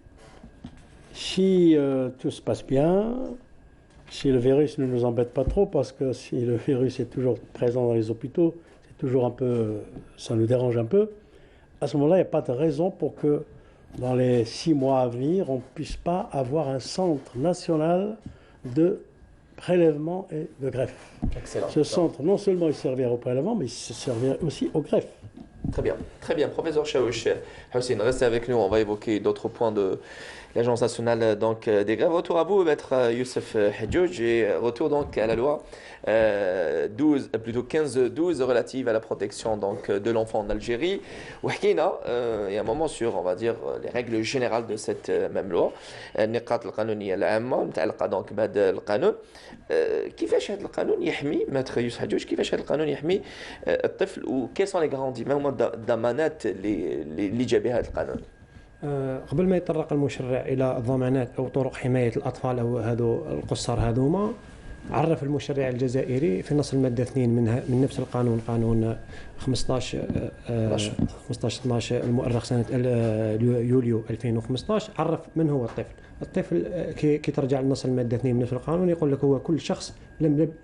Si tout se passe bien, si le virus ne nous embête pas trop, parce que si le virus est toujours présent dans les hôpitaux, c'est toujours un peu, ça nous dérange un peu, à ce moment-là, il n'y a pas de raison pour que dans les 6 mois à venir, on ne puisse pas avoir un centre national de prélèvement et de greffe. Excellent. Ce centre, non seulement il servira au prélèvement, mais il servira aussi au greffe. Très bien, très bien. Professeur Chaouch Hussein, restez avec nous, on va évoquer d'autres points de l'Agence nationale donc, des grèves. Retour à vous, Maître Youssef Hadjoudj, et retour donc à la loi 15-12 relative à la protection donc, de l'enfant en Algérie. وحكينا il y a un moment sur, on va dire, les règles générales de cette même loi, النقاط القانونية العامة متعلقة donc بهذا القانون. كيفاش هذا القانون يحمي ماتر يوسف حجوج كيفاش هذا القانون يحمي الطفل وكيل سون لي غارونتي ما هما الضمانات اللي جا بها هذا القانون؟ قبل ما يتطرق المشرع الى الضمانات او طرق حمايه الاطفال او هذو القصار هذوما، عرف المشرع الجزائري في نص الماده 2 من نفس القانون، قانون 15 12 المؤرخ سنه يوليو 2015، عرف من هو الطفل. الطفل كي ترجع لنص الماده 2 من نفس القانون يقول لك هو كل شخص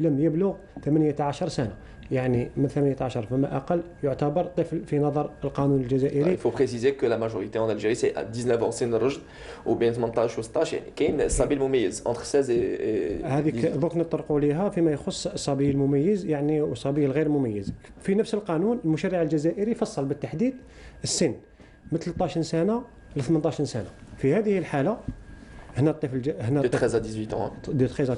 لم يبلغ 18 سنه، يعني من 18 فما أقل يعتبر طفل في نظر القانون الجزائري. Il faut préciser que la majorité en Algérie c'est à 19 ans سن الرشد وبين 18 و 16 يعني كاين الصبي المميز entre 16 et هذيك دوك نطرقوا ليها فيما يخص الصبي المميز يعني والصبي الغير مميز. في نفس القانون المشرع الجزائري فصل بالتحديد السن من 13 سنة ل 18 سنة. في هذه الحالة هنا الطفل هنا de 13 à 18 ans de 13 à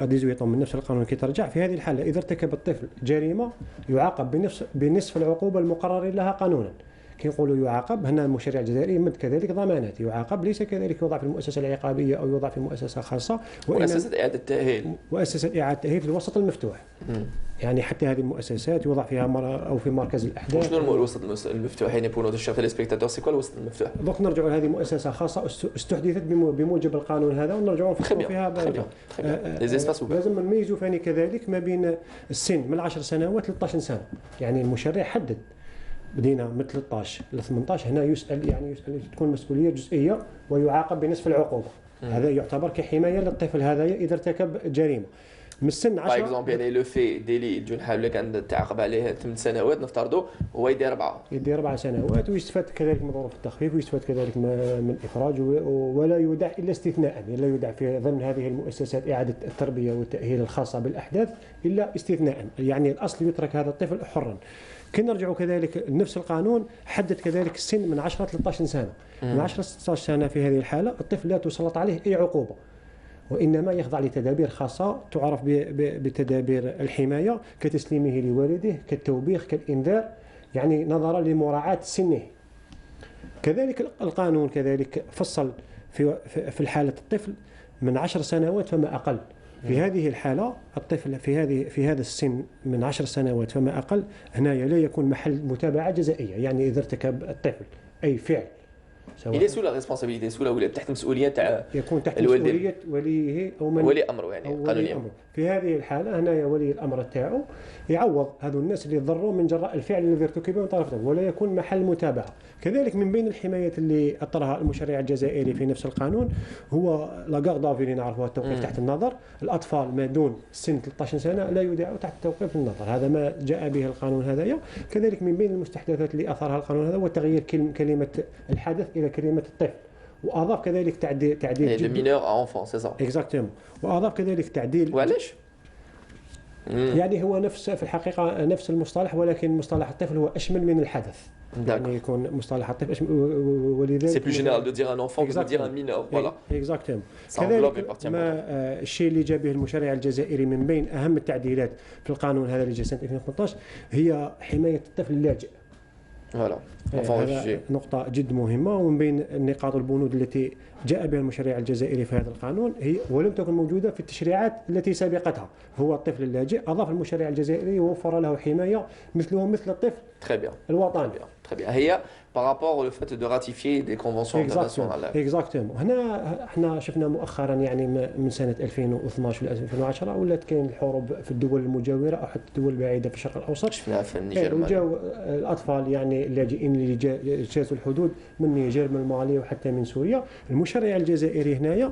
18 ans من نفس القانون كي ترجع. في هذه الحالة إذا ارتكب الطفل جريمة يعاقب بنصف العقوبة المقرر لها قانونا. كي نقولوا يعاقب هنا المشرع الجزائري يمد كذلك ضمانات، يعاقب ليس كذلك يوضع في المؤسسة العقابية أو يوضع في مؤسسة خاصة، مؤسسة إعادة التأهيل، مؤسسة إعادة التأهيل في الوسط المفتوح. يعني حتى هذه المؤسسات يوضع فيها أو في مركز الأحداث. شنو الوسط المفتوح يعني بونو الشيخ الاسبكتاتور سي كوا الوسط المفتوح؟ دونك نرجعوا لهذه مؤسسة خاصة استحدثت بموجب القانون هذا ونرجعوا نفصلوا فيها بعد. لازم نميزوا ثاني كذلك ما بين السن من 10 سنوات ل 13 سنة. يعني المشرع حدد بدينا من 13 ل 18 هنا يسأل تكون مسؤولية جزئية ويعاقب بنصف العقوبة. هذا يعتبر كحماية للطفل هذا إذا ارتكب جريمة. من السن 10 باغ اكزومبل يعني لو في ديلي دون حال اللي كان تعاقب عليه 8 سنوات نفترضوا هو يدير 4 سنوات ويستفاد كذلك من ظروف التخفيف ويستفاد كذلك من الإخراج ولا يودع إلا استثناء، لا يودع في ضمن هذه المؤسسات إعادة التربية والتأهيل الخاصة بالأحداث إلا استثناء، يعني الأصل يترك هذا الطفل حرا. كي نرجعوا كذلك نفس القانون حدد كذلك السن من 10 ل 13 سنة. من 10 ل 16 سنة في هذه الحالة الطفل لا تسلط عليه أي عقوبة، وإنما يخضع لتدابير خاصة تعرف بتدابير الحماية كتسليمه لوالده كالتوبيخ كالإنذار، يعني نظرا لمراعاة سنه. كذلك القانون كذلك فصل في الحالة الطفل من 10 سنوات فما أقل. في هذه الحالة الطفل في هذا السن من 10 سنوات فما أقل هنايا لا يكون محل متابعة جزائية، يعني إذا ارتكب الطفل أي فعل إلى سو لا ريسبونسابيلتي سو لا تحت مسؤولية تاع يكون تحت مسؤولية وليه أو من ولي أمره يعني قانونيا. في هذه الحالة هنايا ولي الأمر تاعو يعوض هذو الناس اللي ضروا من جراء الفعل الذي ارتكب من طرفهم ولا يكون محل متابعة. كذلك من بين الحمايات اللي أطرها المشرع الجزائري في نفس القانون هو لا غاردافي اللي نعرفوها التوقيف تحت النظر. الأطفال ما دون سن 13 سنة لا يودعوا تحت توقيف النظر، هذا ما جاء به القانون هذايا. كذلك من بين المستحدثات اللي أثرها القانون هذا هو تغيير كلمة الحدث إلى كلمة الطفل، وأضاف كذلك تعديل de mineur à enfant c'est ça exactement، وأضاف كذلك تعديل. وعلاش؟ يعني هو نفس في الحقيقة نفس المصطلح ولكن مصطلح الطفل هو أشمل من الحدث. يعني يكون مصطلح الطفل أشمل ولذلك c'est plus général de dire un enfant que de dire un mineur. Voilà. Exactement. كذلك ما الشيء اللي جاء به المشرع الجزائري من بين أهم التعديلات في القانون هذا اللي جاء سنة 2018 هي حماية الطفل اللاجئ. فوالا هذا نقطة جد مهمة. ومن بين النقاط والبنود التي جاء بها المشرع الجزائري في هذا القانون هي ولم تكن موجودة في التشريعات التي سبقتها، هو الطفل اللاجئ. أضاف المشرع الجزائري ووفر له حماية مثله مثل الطفل الوطني. Très bien. هي par rapport au fait de ratifier des conventions internationales. Exactement. هنا احنا شفنا مؤخرا يعني من سنة 2012 ل 2010 ولات كاين الحروب في الدول المجاورة أو حتى الدول البعيدة في الشرق الأوسط. شفناها في النيجر. وجاو الأطفال يعني اللاجئين اللي جازوا الحدود من النيجر من المالي وحتى من سوريا. المشرع الجزائري هنايا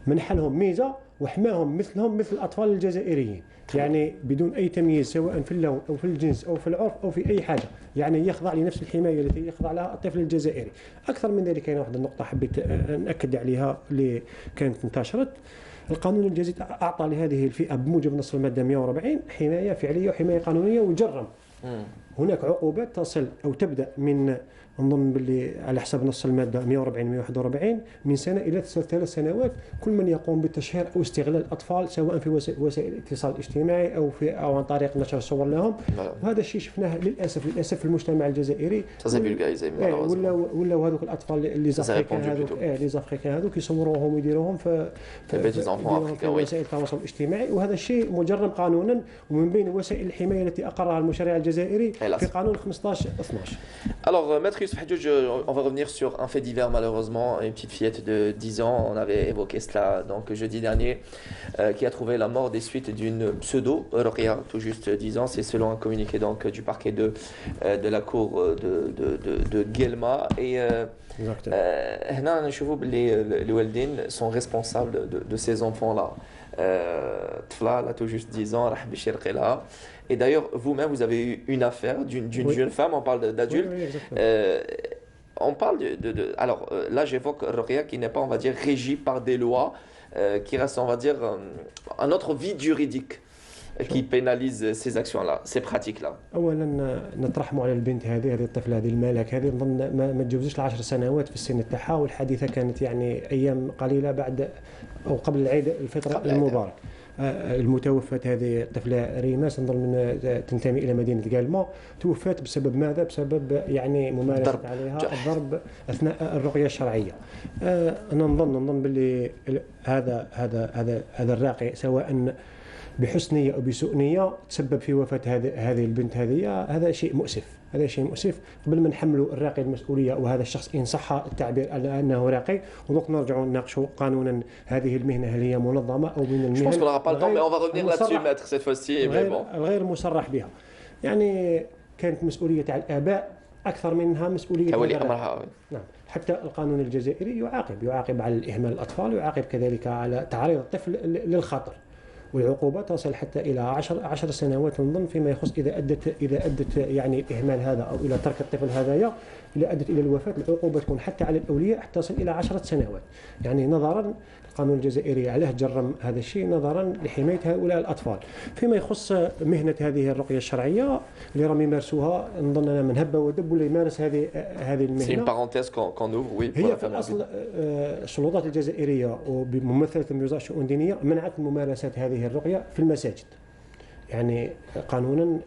منح لهم ميزة وحماهم مثلهم مثل الأطفال الجزائريين، يعني بدون أي تمييز سواء في اللون أو في الجنس أو في العرف أو في أي حاجة، يعني يخضع لنفس الحماية التي يخضع لها الطفل الجزائري. أكثر من ذلك كاين واحد النقطة حبيت نأكد عليها اللي كانت انتشرت. القانون الجديد أعطى لهذه الفئة بموجب نص المادة 140 حماية فعلية وحماية قانونية وجرم. هناك عقوبات تصل أو تبدأ من نظن باللي على حسب نص المادة 140 141 من سنة إلى 3 سنوات كل من يقوم بالتشهير أو استغلال الأطفال سواء في وسائل الاتصال الاجتماعي أو عن طريق نشر الصور لهم. وهذا الشيء شفناه للأسف في المجتمع الجزائري. ولا هذوك الأطفال اللي زافريكان هذوك يصوروهم ويديروهم في وسائل التواصل الاجتماعي، وهذا الشيء مجرم قانونا ومن بين وسائل الحماية التي أقرها المشرع الجزائري في قانون 15/12. Alors, Maître Youssef Hadjoudj, on va revenir sur un fait divers malheureusement. Une petite fillette de 10 ans, on avait évoqué cela donc jeudi dernier, qui a trouvé la mort des suites d'une pseudo Rokhia, tout juste 10 ans. C'est selon un communiqué donc du parquet de la cour de Guelma. Et هنا نشوفوا باللي الوالدين sont responsables de ces enfants-là. طفلة là tout juste 10 ans راح باش يرقي لها. Et d'ailleurs, vous-même, vous avez eu une affaire d'une jeune femme, on parle d'adulte. On parle alors là, j'évoque Rokhia qui n'est pas, on va dire, régie par des lois qui restent, on va dire, un autre vide juridique qui pénalise ces actions-là, ces pratiques-là. أولاً نترحموا على البنت هذه الطفلة هذه المالك هذه، نظن ما تجاوزش 10 سنوات في السن تاعها، والحادثة كانت يعني أيام قليلة بعد أو قبل العيد الفطر المبارك. المتوفاة هذه الطفلة ريماس نظن تنتمي إلى مدينة قالما، توفات بسبب ماذا؟ بسبب يعني ممارسة عليها الضرب أثناء الرقية الشرعية. أنا نظن باللي هذا الراقي سواء بحسن نية أو بسوء نية تسبب في وفاة هذه البنت هذه. هذا شيء مؤسف. قبل ما نحملوا الراقي المسؤولية وهذا الشخص إن صح التعبير أنه راقي، ودوك نرجعوا نناقشوا قانونا هذه المهنة هل هي منظمة أو من المهن غير مصرح بها. يعني كانت مسؤولية على الآباء أكثر منها مسؤولية ولي أمرها. نعم. حتى القانون الجزائري يعاقب على الإهمال الأطفال، ويعاقب كذلك على تعريض الطفل للخطر، والعقوبة تصل حتى إلى 10 سنوات نظن فيما يخص إذا أدت يعني الإهمال هذا أو إلى ترك الطفل هذايا إذا أدت إلى الوفاة. العقوبة تكون حتى على الأولياء حتى تصل إلى 10 سنوات. يعني نظرا القانون الجزائري عليه جرم هذا الشيء نظرا لحماية هؤلاء الأطفال. فيما يخص مهنة هذه الرقية الشرعية اللي راهم يمارسوها، نظن أنا من هب ودب ولا يمارس هذه المهنة. هي في الأصل السلطات الجزائرية وبممثلة وزارة الشؤون الدينية منعت ممارسة هذه الرقية في المساجد. يعني قانونا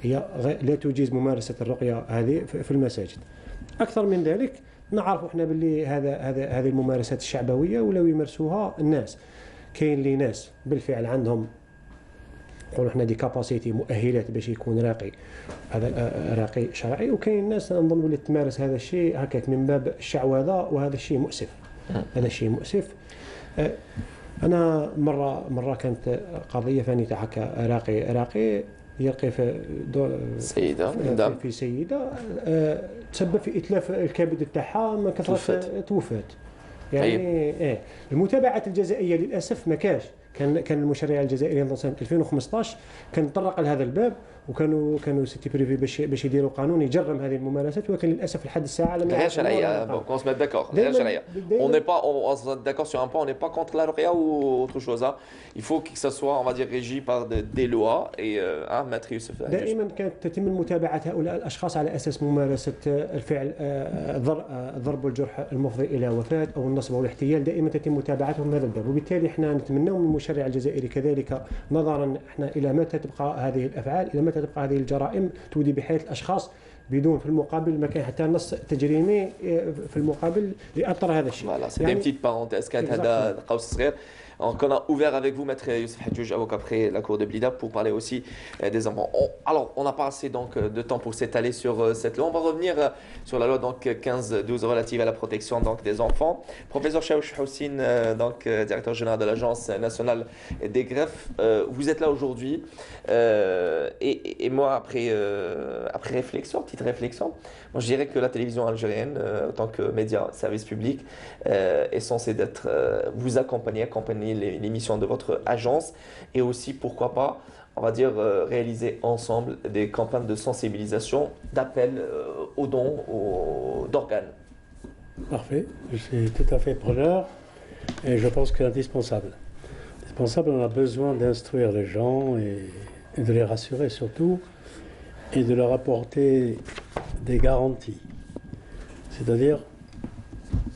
هي لا تجيز ممارسة الرقية هذه في المساجد. أكثر من ذلك نعرف احنا باللي هذه الممارسات الشعبويه ولو يمارسوها الناس. كاين لي ناس بالفعل عندهم نقولوا احنا دي كاباسيتي مؤهلات باش يكون راقي، هذا راقي شرعي، وكاين ناس نظن باللي تمارس هذا الشيء هكاك من باب الشعوذه، وهذا الشيء مؤسف. انا مره كانت قضيه ثانيه تاع هكا راقي يلقي في سيدة تسبب في إتلاف الكبد تاعها من كثرة توفات. يعني المتابعة الجزائية للأسف ما كان المشرع الجزائري سنة 2015 كان طرق لهذا الباب، وكانوا سيتي بريفي باش يديروا قانون يجرم هذه الممارسات، ولكن للاسف لحد الساعه لم غير شرعيه. on se met d'accord, غير شرعيه. on n'est pas on se met d'accord sur un point, on n'est pas contre la ruqya ou autre chose. Il faut que ça soit, on va dire, régi par des lois. et Maître Youssef دائما كانت تتم متابعه هؤلاء الاشخاص على اساس ممارسه الفعل ضرب والجرح المفضي الى وفاه او النصب او الاحتيال، دائما تتم متابعتهم هذا الباب. وبالتالي احنا نتمنى من المشرع الجزائري كذلك نظرا احنا الى متى تبقى هذه الافعال، الى متى تبقى هذه الجرائم تودي بحياه الاشخاص بدون في المقابل ما كان حتى نص تجريمي في المقابل لاثر هذا الشيء. Voilà, c'était une petite parenthèse. Donc on a ouvert avec vous, maître Youssef Hadjouj, avocat après la cour de Blida, pour parler aussi des enfants. Alors, on n'a pas assez donc, de temps pour s'étaler sur cette loi. On va revenir sur la loi donc 15-12 relative à la protection donc, des enfants. Professeur Chaouch Houssine, donc directeur général de l'Agence nationale des greffes, vous êtes là aujourd'hui. Et moi, après réflexion, petite réflexion, moi, je dirais que la télévision algérienne, en tant que média, service public, est censée vous accompagner les missions de votre agence et aussi, pourquoi pas, on va dire, réaliser ensemble des campagnes de sensibilisation, d'appel aux dons d'organes. Parfait, je suis tout à fait preneur et je pense que c'est indispensable. Indispensable, on a besoin d'instruire les gens et de les rassurer surtout et de leur apporter des garanties. C'est-à-dire,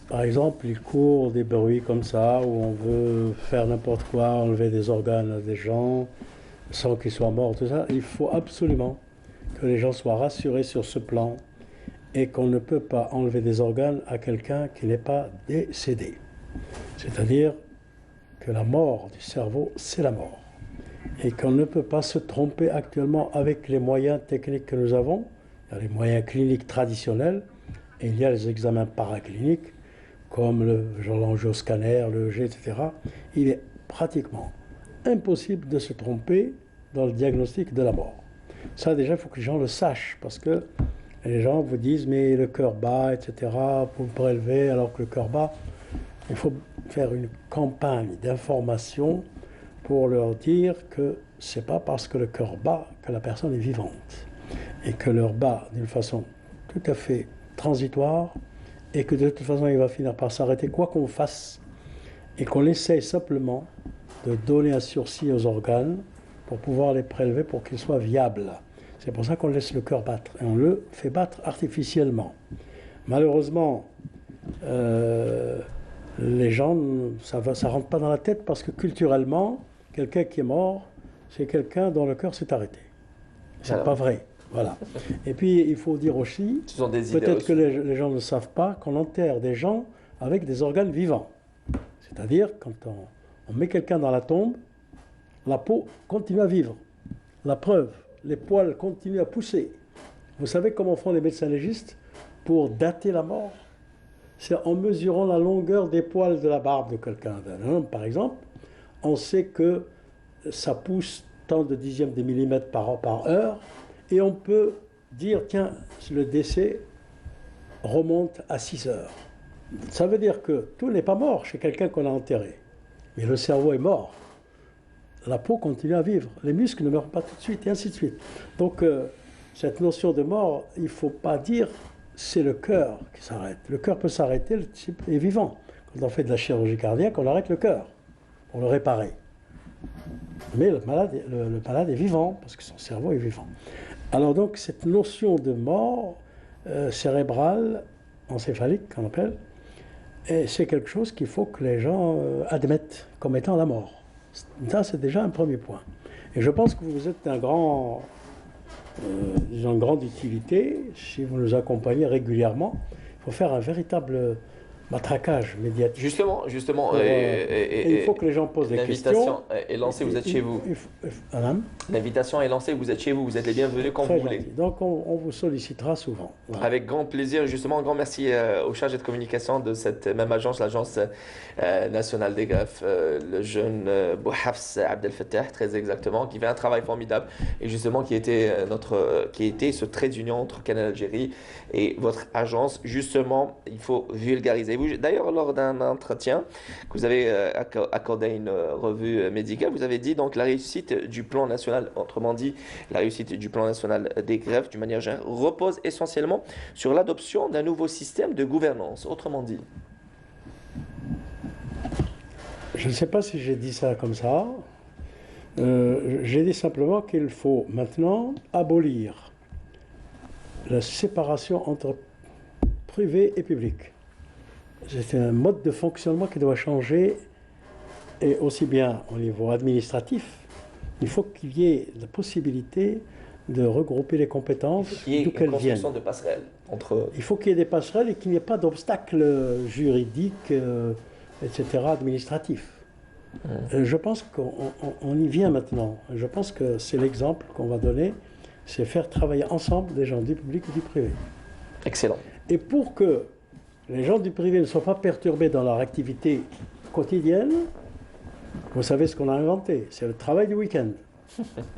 par exemple, il court des bruits comme ça, où on veut faire n'importe quoi, enlever des organes à des gens, sans qu'ils soient morts, tout ça. Il faut absolument que les gens soient rassurés sur ce plan et qu'on ne peut pas enlever des organes à quelqu'un qui n'est pas décédé. C'est-à-dire que la mort du cerveau, c'est la mort. Et qu'on ne peut pas se tromper actuellement avec les moyens techniques que nous avons. Il y a les moyens cliniques traditionnels et il y a les examens paracliniques, comme l'angioscanner, le EEG, etc. Il est pratiquement impossible de se tromper dans le diagnostic de la mort. Ça, déjà, il faut que les gens le sachent, parce que les gens vous disent, mais le cœur bat, etc., pour le prélever, alors que le cœur bat. Il faut faire une campagne d'information pour leur dire que ce n'est pas parce que le cœur bat que la personne est vivante, et que l'heure bat d'une façon tout à fait transitoire, et que de toute façon il va finir par s'arrêter quoi qu'on fasse, et qu'on essaye simplement de donner un sursis aux organes pour pouvoir les prélever pour qu'ils soient viables. C'est pour ça qu'on laisse le cœur battre, et on le fait battre artificiellement. Malheureusement, les gens, ça rentre pas dans la tête, parce que culturellement, quelqu'un qui est mort, c'est quelqu'un dont le cœur s'est arrêté. C'est pas vrai. Voilà. Et puis, il faut dire aussi, peut-être que les gens ne savent pas qu'on enterre des gens avec des organes vivants. C'est-à-dire, quand on met quelqu'un dans la tombe, la peau continue à vivre. La preuve, les poils continuent à pousser. Vous savez comment font les médecins légistes pour dater la mort? C'est en mesurant la longueur des poils de la barbe de quelqu'un. D'un homme, par exemple, on sait que ça pousse tant de dixièmes de millimètres par heure, et on peut dire, tiens, le décès remonte à 6 heures. Ça veut dire que tout n'est pas mort chez quelqu'un qu'on a enterré, mais le cerveau est mort. La peau continue à vivre, les muscles ne meurent pas tout de suite, et ainsi de suite. Donc, cette notion de mort, il ne faut pas dire c'est le cœur qui s'arrête. Le cœur peut s'arrêter, le type est vivant. Quand on fait de la chirurgie cardiaque, on arrête le cœur pour le réparer. Mais le malade est vivant, parce que son cerveau est vivant. Alors donc, cette notion de mort cérébrale, encéphalique, qu'on appelle, c'est quelque chose qu'il faut que les gens admettent comme étant la mort. Ça, c'est déjà un premier point. Et je pense que vous êtes d'une grande utilité. Si vous nous accompagnez régulièrement, il faut faire un véritable matraquage médiatique. Justement. Et il faut que les gens posent des questions. L'invitation est lancée, vous êtes chez vous. L'invitation est lancée, vous êtes chez vous. Vous êtes les bienvenus quand vous voulez. Donc on vous sollicitera souvent. Voilà. Avec grand plaisir. Justement, un grand merci au chargé de communication de cette même agence, l'Agence nationale des greffes, le jeune Bouhafs Abdel Fattah, très exactement, qui fait un travail formidable et justement qui était ce trait d'union entre Canal Algérie et votre agence. Justement, il faut vulgariser. D'ailleurs, lors d'un entretien que vous avez accordé à une revue médicale, vous avez dit donc la réussite du plan national, autrement dit, la réussite du plan national des greffes, d'une manière générale, repose essentiellement sur l'adoption d'un nouveau système de gouvernance, autrement dit. Je ne sais pas si j'ai dit ça comme ça. J'ai dit simplement qu'il faut maintenant abolir la séparation entre privé et public. C'est un mode de fonctionnement qui doit changer, et aussi bien au niveau administratif, il faut qu'il y ait la possibilité de regrouper les compétences d'où qu'elles viennent. De passerelles entre... Il faut qu'il y ait des passerelles et qu'il n'y ait pas d'obstacles juridiques, etc., administratifs. Je pense qu'on y vient maintenant. Je pense que c'est l'exemple qu'on va donner, c'est faire travailler ensemble des gens du public et du privé. Excellent. Et pour que les gens du privé ne soient pas perturbés dans leur activité quotidienne, vous savez ce qu'on a inventé, c'est le travail du week-end.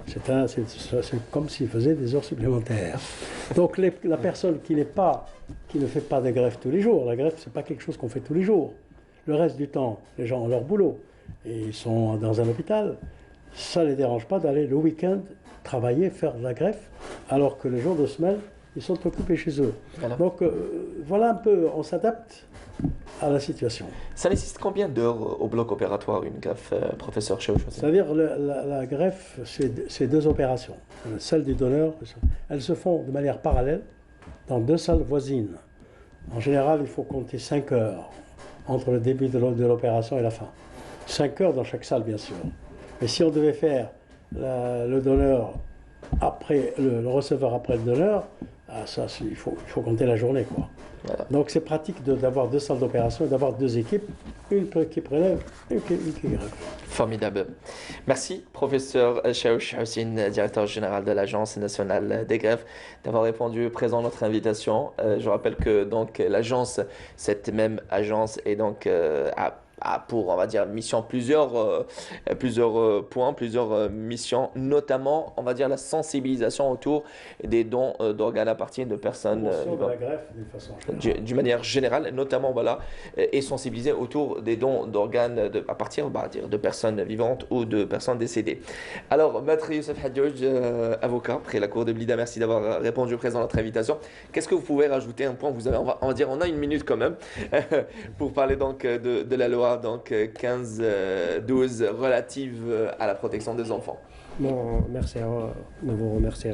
C'est comme s'ils faisaient des heures supplémentaires. Donc la personne qui ne fait pas de greffe tous les jours, la greffe, ce n'est pas quelque chose qu'on fait tous les jours. Le reste du temps, les gens ont leur boulot et ils sont dans un hôpital. Ça ne les dérange pas d'aller le week-end travailler, faire de la greffe, alors que les jours de semaine, ils sont occupés chez eux. Voilà. Donc voilà un peu, on s'adapte à la situation. Ça nécessite combien d'heures au bloc opératoire, une greffe, professeur Chaouch? C'est-à-dire la greffe, c'est 2 opérations. Celle du donneur, elles se font de manière parallèle dans 2 salles voisines. En général, il faut compter 5 heures entre le début de l'opération et la fin. 5 heures dans chaque salle, bien sûr. Mais si on devait faire le donneur après, le receveur après le donneur, ça, il faut compter la journée, quoi. Voilà. Donc c'est pratique d'avoir 2 salles d'opération et d'avoir 2 équipes, une qui prélève et une qui greffe. Formidable. Merci, professeur Chaouch Houssine, directeur général de l'Agence nationale des greffes, d'avoir répondu présent à notre invitation. Je rappelle que donc l'agence, cette même agence, est donc a pour, on va dire, mission plusieurs points, plusieurs missions, notamment, on va dire, la sensibilisation autour des dons d'organes à partir de personnes de la greffe, d'une manière générale, notamment, voilà, et sensibiliser autour des dons d'organes à partir, on va dire, de personnes vivantes ou de personnes décédées. Alors, Maître Youssef Hadjouj, avocat près la Cour de Blida, merci d'avoir répondu présent à notre invitation. Qu'est-ce que vous pouvez rajouter, un point vous avez, on va dire, on a 1 minute quand même pour parler donc de la loi donc 15-12 relative à la protection des enfants. Bon, merci vous remercier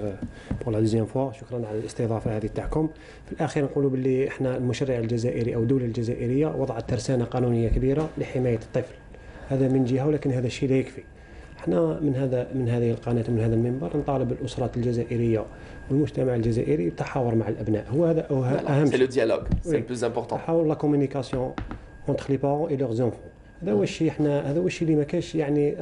pour la deuxième fois. شكرا على الاستضافه هذه تاعكم. في الاخير نقولوا باللي احنا المشرع الجزائري او الدوله الجزائريه وضعت ترسانه قانونيه كبيره لحمايه الطفل. هذا من جهه ولكن هذا الشيء لا يكفي. احنا من هذه القناه ومن هذا المنبر نطالب الاسرات الجزائريه والمجتمع الجزائري بالتحاور مع الابناء. هو هذا اهم شيء. C'est le dialogue, c'est le plus important. تحاور لا كومونيكاسيون entre les parents et leurs enfants. هذا هو الشيء هذا هو الشيء اللي ما كاش يعني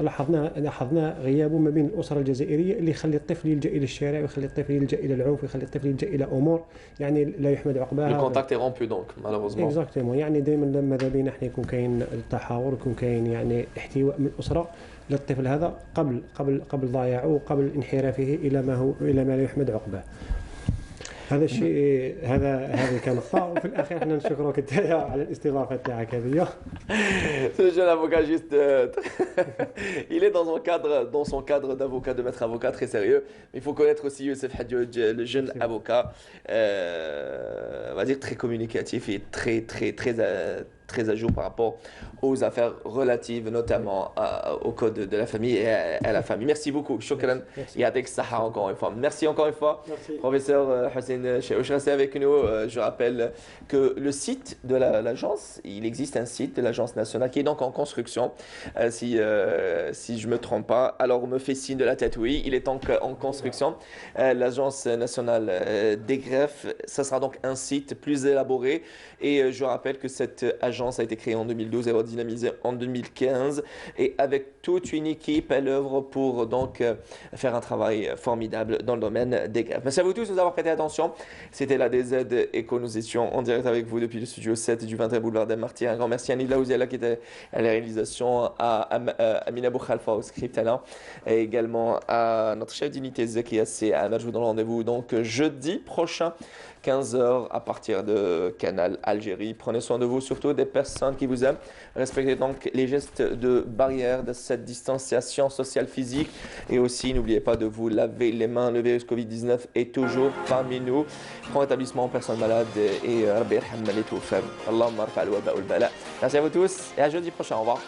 لاحظنا غيابه ما بين الاسره الجزائريه اللي يخلي الطفل يلجا الى الشارع ويخلي الطفل يلجا الى العنف ويخلي الطفل يلجا الى امور يعني لا يحمد عقباها. Le contact est rompu donc malheureusement. Exactement. يعني دائما ماذا بينا احنا يكون كاين التحاور يكون كاين يعني احتواء من الاسره للطفل هذا قبل ضياعه وقبل انحرافه الى ما لا يحمد عقباه. هذا الشيء هذه كنقطة وفي الأخير حنا نشكروك أنت على الاستضافة تاعك هذه. Ce jeune avocat juste, il est dans son cadre d'avocat, de maître avocat très sérieux. Mais il faut connaître aussi Youssef Hadjouj, le jeune avocat, on va dire très communicatif et très à jour par rapport aux affaires relatives notamment au code de la famille et à la famille. Merci beaucoup. Shukran. Et avec Saha encore une fois. Merci encore une fois. Merci. Professeur Houssine Chaouch, restez avec nous. Je rappelle que le site de l'agence, il existe un site de l'agence nationale qui est donc en construction. Si je ne me trompe pas, alors on me fait signe de la tête, oui, il est en construction. L'agence nationale des greffes, ça sera donc un site plus élaboré. Et je rappelle que cette agence a été créée en 2012 et redynamisée en 2015. Et avec toute une équipe, elle œuvre pour donc faire un travail formidable dans le domaine des greffes. Merci à vous tous de nous avoir prêté attention. C'était la DZ Eco. Nous étions en direct avec vous depuis le studio 7 du 21 boulevard des Martyrs. Un grand merci à Nila Ouziala qui était à la réalisation, à Amina Boukhalfa au script et également à notre chef d'unité Zeki Assé, à Najou dans le rendez-vous. Donc jeudi prochain, 15h à partir de Canal Algérie. Prenez soin de vous, surtout des personnes qui vous aiment. Respectez donc les gestes de barrière, de cette distanciation sociale physique. Et aussi, n'oubliez pas de vous laver les mains. Le virus Covid-19 est toujours parmi nous. Prends établissement aux personnes malades et Rabbi yarham les toufam. Allahumma arfa al-waba wal bala. Merci à vous tous et à jeudi prochain. Au revoir.